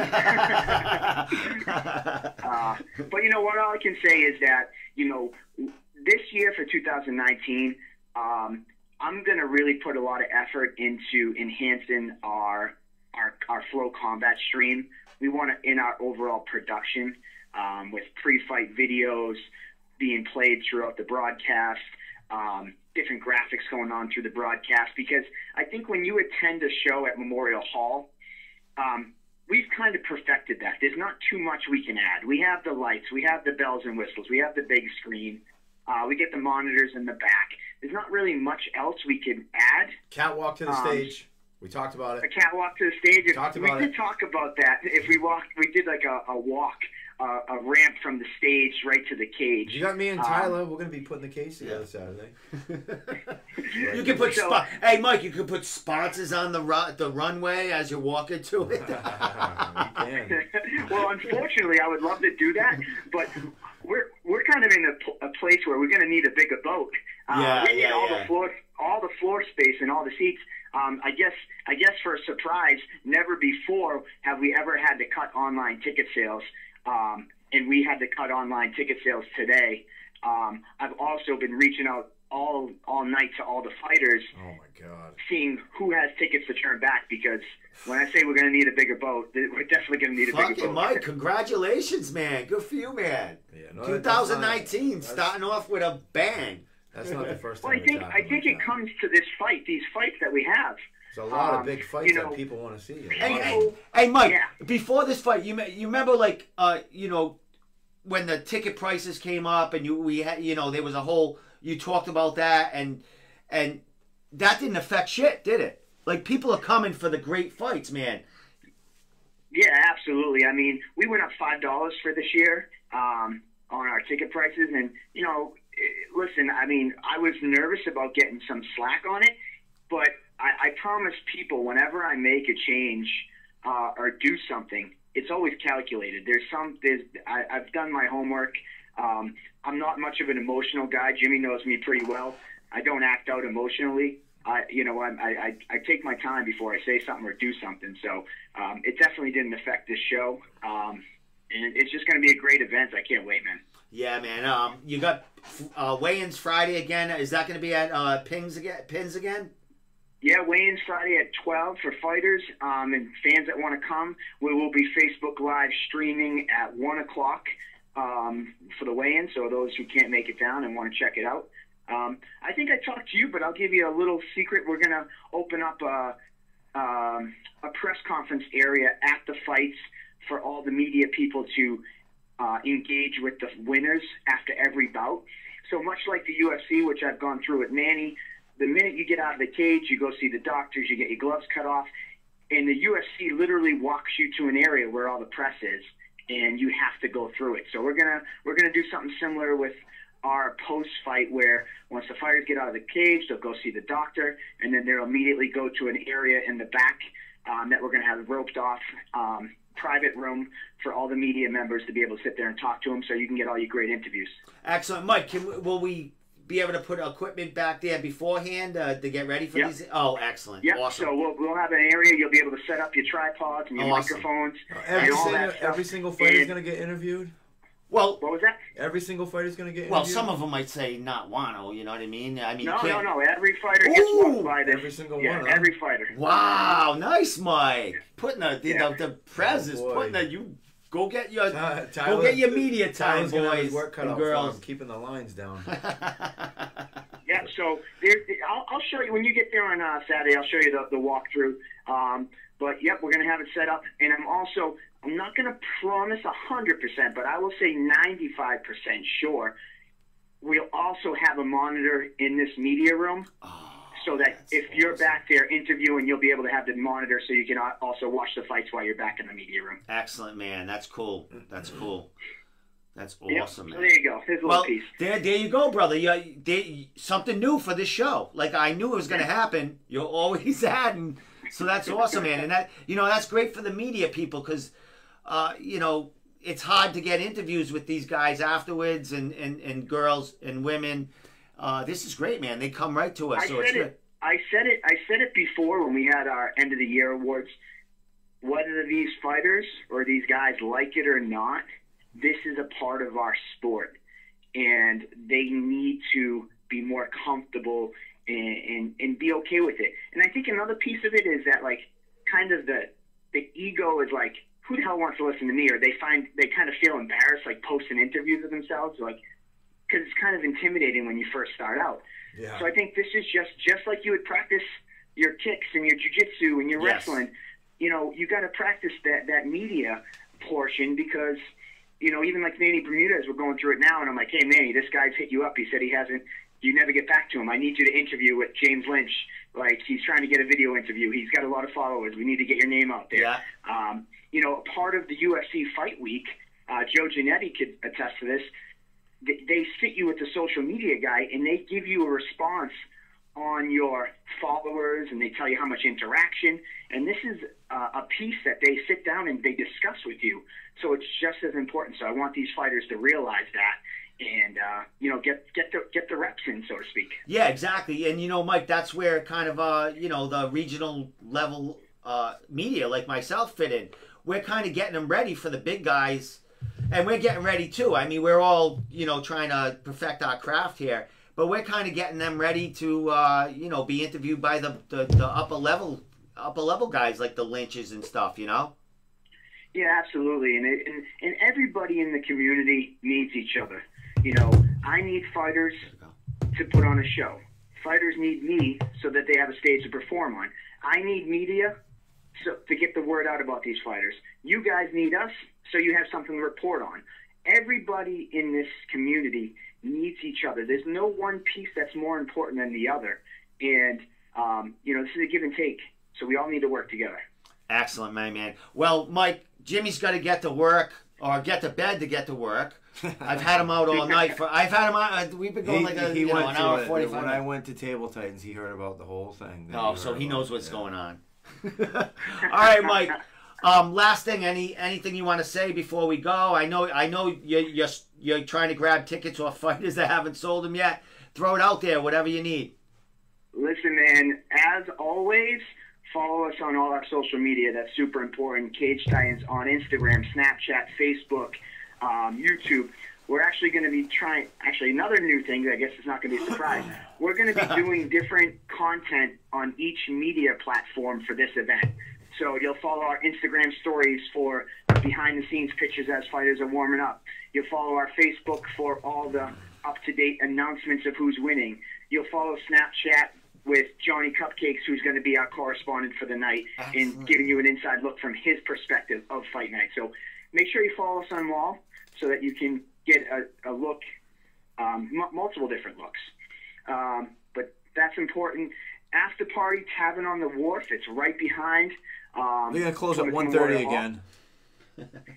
But you know what? All I can say is that, this year for 2019, I'm going to really put a lot of effort into enhancing our Flow Combat stream. We want to, in our overall production, with pre-fight videos being played throughout the broadcast, different graphics going on through the broadcast, because I think when you attend a show at Memorial Hall, we've kind of perfected that. There's not too much we can add. We have the lights, we have the bells and whistles, we have the big screen, we get the monitors in the back. There's not really much else we can add. Catwalk to the stage. We talked about it. A catwalk to the stage. We did talk about that. If we did like a walk, a ramp from the stage right to the cage. You got me and Tyler. We're going to be putting the case together Saturday. You can put hey, Mike, you could put sponsors on the runway as you're walking to it. You can. Well, unfortunately, I would love to do that, but we're kind of in a place where we're going to need a bigger boat. We need all the floor space and all the seats. I guess for a surprise, never before have we ever had to cut online ticket sales. And we had to cut online ticket sales today. I've also been reaching out all night to all the fighters, Oh my God. seeing who has tickets to turn back, because when I say we're going to need a bigger boat, we're definitely going to need a bigger Fucking boat. Mike, congratulations, man. Good for you, man. Yeah, no, 2019, that's starting off with a bang. That's not the first Well, time. I think it comes to this fight, these fights that we have. There's a lot of big fights you know, that people want to see. Hey, Mike, Yeah. before this fight, you remember, like, you know, when the ticket prices came up and we had, you know, there was a whole, you talked about that, and that didn't affect shit, did it? Like, people are coming for the great fights, man. Yeah, absolutely. I mean, we went up $5 for this year on our ticket prices, and you know, listen, I mean, I was nervous about getting some slack on it, but I promise people, whenever I make a change or do something, it's always calculated. I've done my homework. I'm not much of an emotional guy. Jimmy knows me pretty well. I don't act out emotionally. I take my time before I say something or do something. So it definitely didn't affect this show. And it's just going to be a great event. I can't wait, man. Yeah, man. You got weigh-ins Friday again. Is that going to be at Pins again? Yeah, weigh-ins Friday at 12 for fighters and fans that want to come. We will be Facebook Live streaming at 1 o'clock for the weigh-in, so those who can't make it down and want to check it out. I think I talked to you, but I'll give you a little secret. We're going to open up a press conference area at the fights for all the media people to engage with the winners after every bout. So much like the UFC, which I've gone through with Manny, the minute you get out of the cage, you go see the doctors, you get your gloves cut off, and the UFC literally walks you to an area where all the press is, and you have to go through it. So we're gonna do something similar with our post-fight, where once the fighters get out of the cage, they'll go see the doctor, and then they'll immediately go to an area in the back that we're going to have roped off, private room for all the media members to be able to sit there and talk to them, so you can get all your great interviews. Excellent. Mike, will we be able to put equipment back there beforehand to get ready for these? Oh, excellent. Yeah, Awesome. So we'll have an area. You'll be able to set up your tripods and your microphones and all that stuff. Every single fighter is going to get interviewed? Well, what was that? Every single fighter is going to get interviewed? Well, some of them might say not want to, you know what I mean? No. Every fighter gets walked by this. Every single one. one. Every fighter. Wow, nice, Mike. Putting the prez is putting you go get your media time, boys work cut and out girls. for keeping the lines down. Yeah, so I'll show you when you get there on Saturday. I'll show you the walkthrough. But yep, we're gonna have it set up, and I'm not gonna promise 100%, but I will say 95% sure. We'll also have a monitor in this media room, so that if you're back there interviewing, you'll be able to have the monitor, so you can also watch the fights while you're back in the media room. Excellent, man. That's cool. That's cool. That's Yep. awesome, man. So there you go. Here's a little piece. There you go, brother. Something new for this show. Like, I knew it was going to happen. You're always adding. So that's awesome, man. And that, that's great for the media people, because, it's hard to get interviews with these guys afterwards, and girls and women. This is great, man. They come right to us. So it's good. I said it before when we had our end of the year awards. Whether these fighters or these guys like it or not, this is a part of our sport, and they need to be more comfortable and be okay with it. And I think another piece of it is that, like, kind of the ego is like, who the hell wants to listen to me? Or they kind of feel embarrassed, like, posting interviews of themselves, like, because it's kind of intimidating when you first start out. Yeah. So I think this is just like you would practice your kicks and your jiu-jitsu and your wrestling. You got to practice that media portion, because even like Manny Bermudez, we're going through it now, and I'm like, hey, Manny, this guy's hit you up. He said you never get back to him. I need you to interview with James Lynch. Like, he's trying to get a video interview. He's got a lot of followers. We need to get your name out there. Yeah. Part of the UFC Fight Week, Joe Giannetti could attest to this. They sit you with the social media guy, and they give you a response on your followers, and they tell you how much interaction. And this is a piece that they sit down and they discuss with you. So it's just as important. So I want these fighters to realize that, and get the reps in, so to speak. Yeah, exactly. And Mike, that's where kind of the regional level media like myself fit in. We're kind of getting them ready for the big guys, and we're getting ready too. I mean, we're all trying to perfect our craft here. but we're kind of getting them ready to, you know, be interviewed by the upper level guys like the Lynches and stuff, you know? Yeah, absolutely. And everybody in the community needs each other. You know, I need fighters to put on a show. Fighters need me so that they have a stage to perform on. I need media to get the word out about these fighters. You guys need us so you have something to report on. Everybody in this community needs each other. There's no one piece that's more important than the other. And, you know, this is a give and take. So we all need to work together. Excellent, my man. Well, Mike, Jimmy's got to get to work or get to bed to get to work. I've had him out all night. I've had him out. We've been going an hour 45. When I went to Table Titans, he heard about the whole thing. Oh, so he knows what's going on. All right, Mike. Last thing, anything you want to say before we go? I know you're trying to grab tickets off fighters that haven't sold them yet. Throw it out there, whatever you need. Listen, man, as always, follow us on all our social media. That's super important. Cage Titans on Instagram, Snapchat, Facebook, YouTube. We're actually going to be another new thing, I guess it's not going to be a surprise. We're going to be doing different content on each media platform for this event. So you'll follow our Instagram stories for behind-the-scenes pictures as fighters are warming up. You'll follow our Facebook for all the up-to-date announcements of who's winning. You'll follow Snapchat with Johnny Cupcakes, who's going to be our correspondent for the night, and giving you an inside look from his perspective of fight night. So make sure you follow us on Wall so that you can get a look, multiple different looks. But that's important. After Party Tavern on the Wharf, it's right behind. They're going to close at 1:30 again.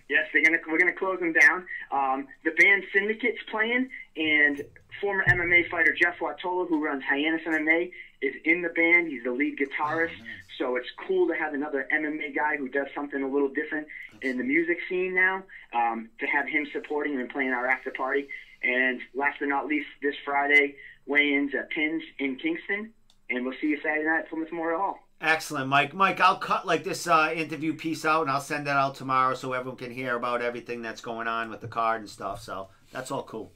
Yes, we're gonna close them down. The band Syndicate's playing, and former MMA fighter Jeff Wattola, who runs Hyannis MMA, is in the band. He's the lead guitarist. Oh, nice. So it's cool to have another MMA guy who does something a little different in the music scene now, to have him supporting and playing our after party. And last but not least, this Friday, weigh-ins at Pins in Kingston, and we'll see you Saturday night at Plymouth Memorial Hall. Excellent, Mike. Mike, I'll cut like this interview piece out, and I'll send that out tomorrow so everyone can hear about everything that's going on with the card and stuff. So that's all cool.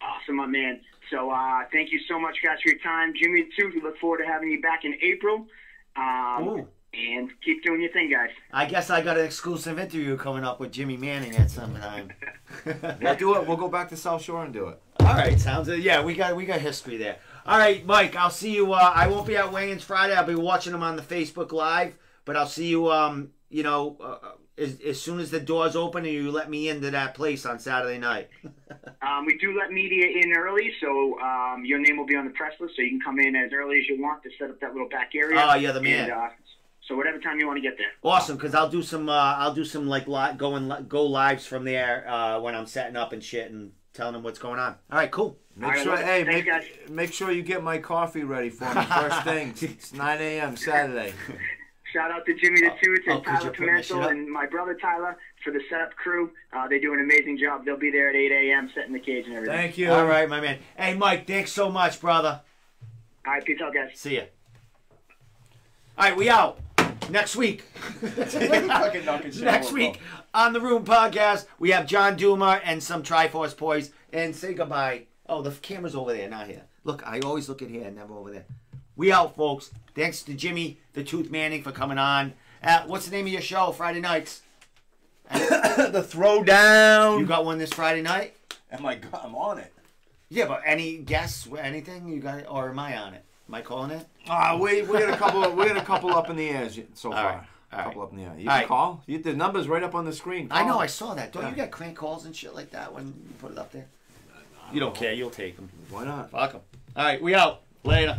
Awesome, my man. So thank you so much, guys, for your time. Jimmy, too, we look forward to having you back in April. And keep doing your thing, guys. I guess I got an exclusive interview coming up with Jimmy Manning at some time. We'll do it. We'll go back to South Shore and do it. All right, sounds good. Yeah, we got history there. All right, Mike, I'll see you. I won't be at weigh-ins Friday. I'll be watching them on the Facebook Live, but I'll see you. As soon as the doors open and you let me into that place on Saturday night. We do let media in early, so your name will be on the press list, so you can come in as early as you want to set up that little back area. Oh, you're the man. And, so whatever time you want to get there. Awesome, because I'll do some like go lives from there when I'm setting up and shit and telling them what's going on. All right, cool. Make sure you get my coffee ready for me first thing. It's 9 a.m. Saturday. Shout out to Jimmy the Tooth and Tyler Commensal and my brother Tyler for the setup crew. They do an amazing job. They'll be there at 8 a.m. setting the cage and everything. Thank you. All right, my man. Hey, Mike, thanks so much, brother. All right, peace out, guys. See ya. All right, we out. Next week. Next week on the Room Podcast, we have John Duma and some Triforce boys. And say goodbye. Oh, the camera's over there, not here. Look, I always look at here, never over there. We out, folks. Thanks to Jimmy the Tooth Manning for coming on. What's the name of your show Friday nights? The Throwdown. You got one this Friday night? I'm on it. Yeah, but any guess, anything you got, or am I on it? Am I calling it? We got a couple. We got a couple up in the air so far. Right. A couple up in the air. You can call. The number's right up on the screen. Call. I know. I saw that. Don't you get crank calls and shit like that when you put it up there? You don't care. You'll take them. Why not? Fuck them. All right. We out. Later.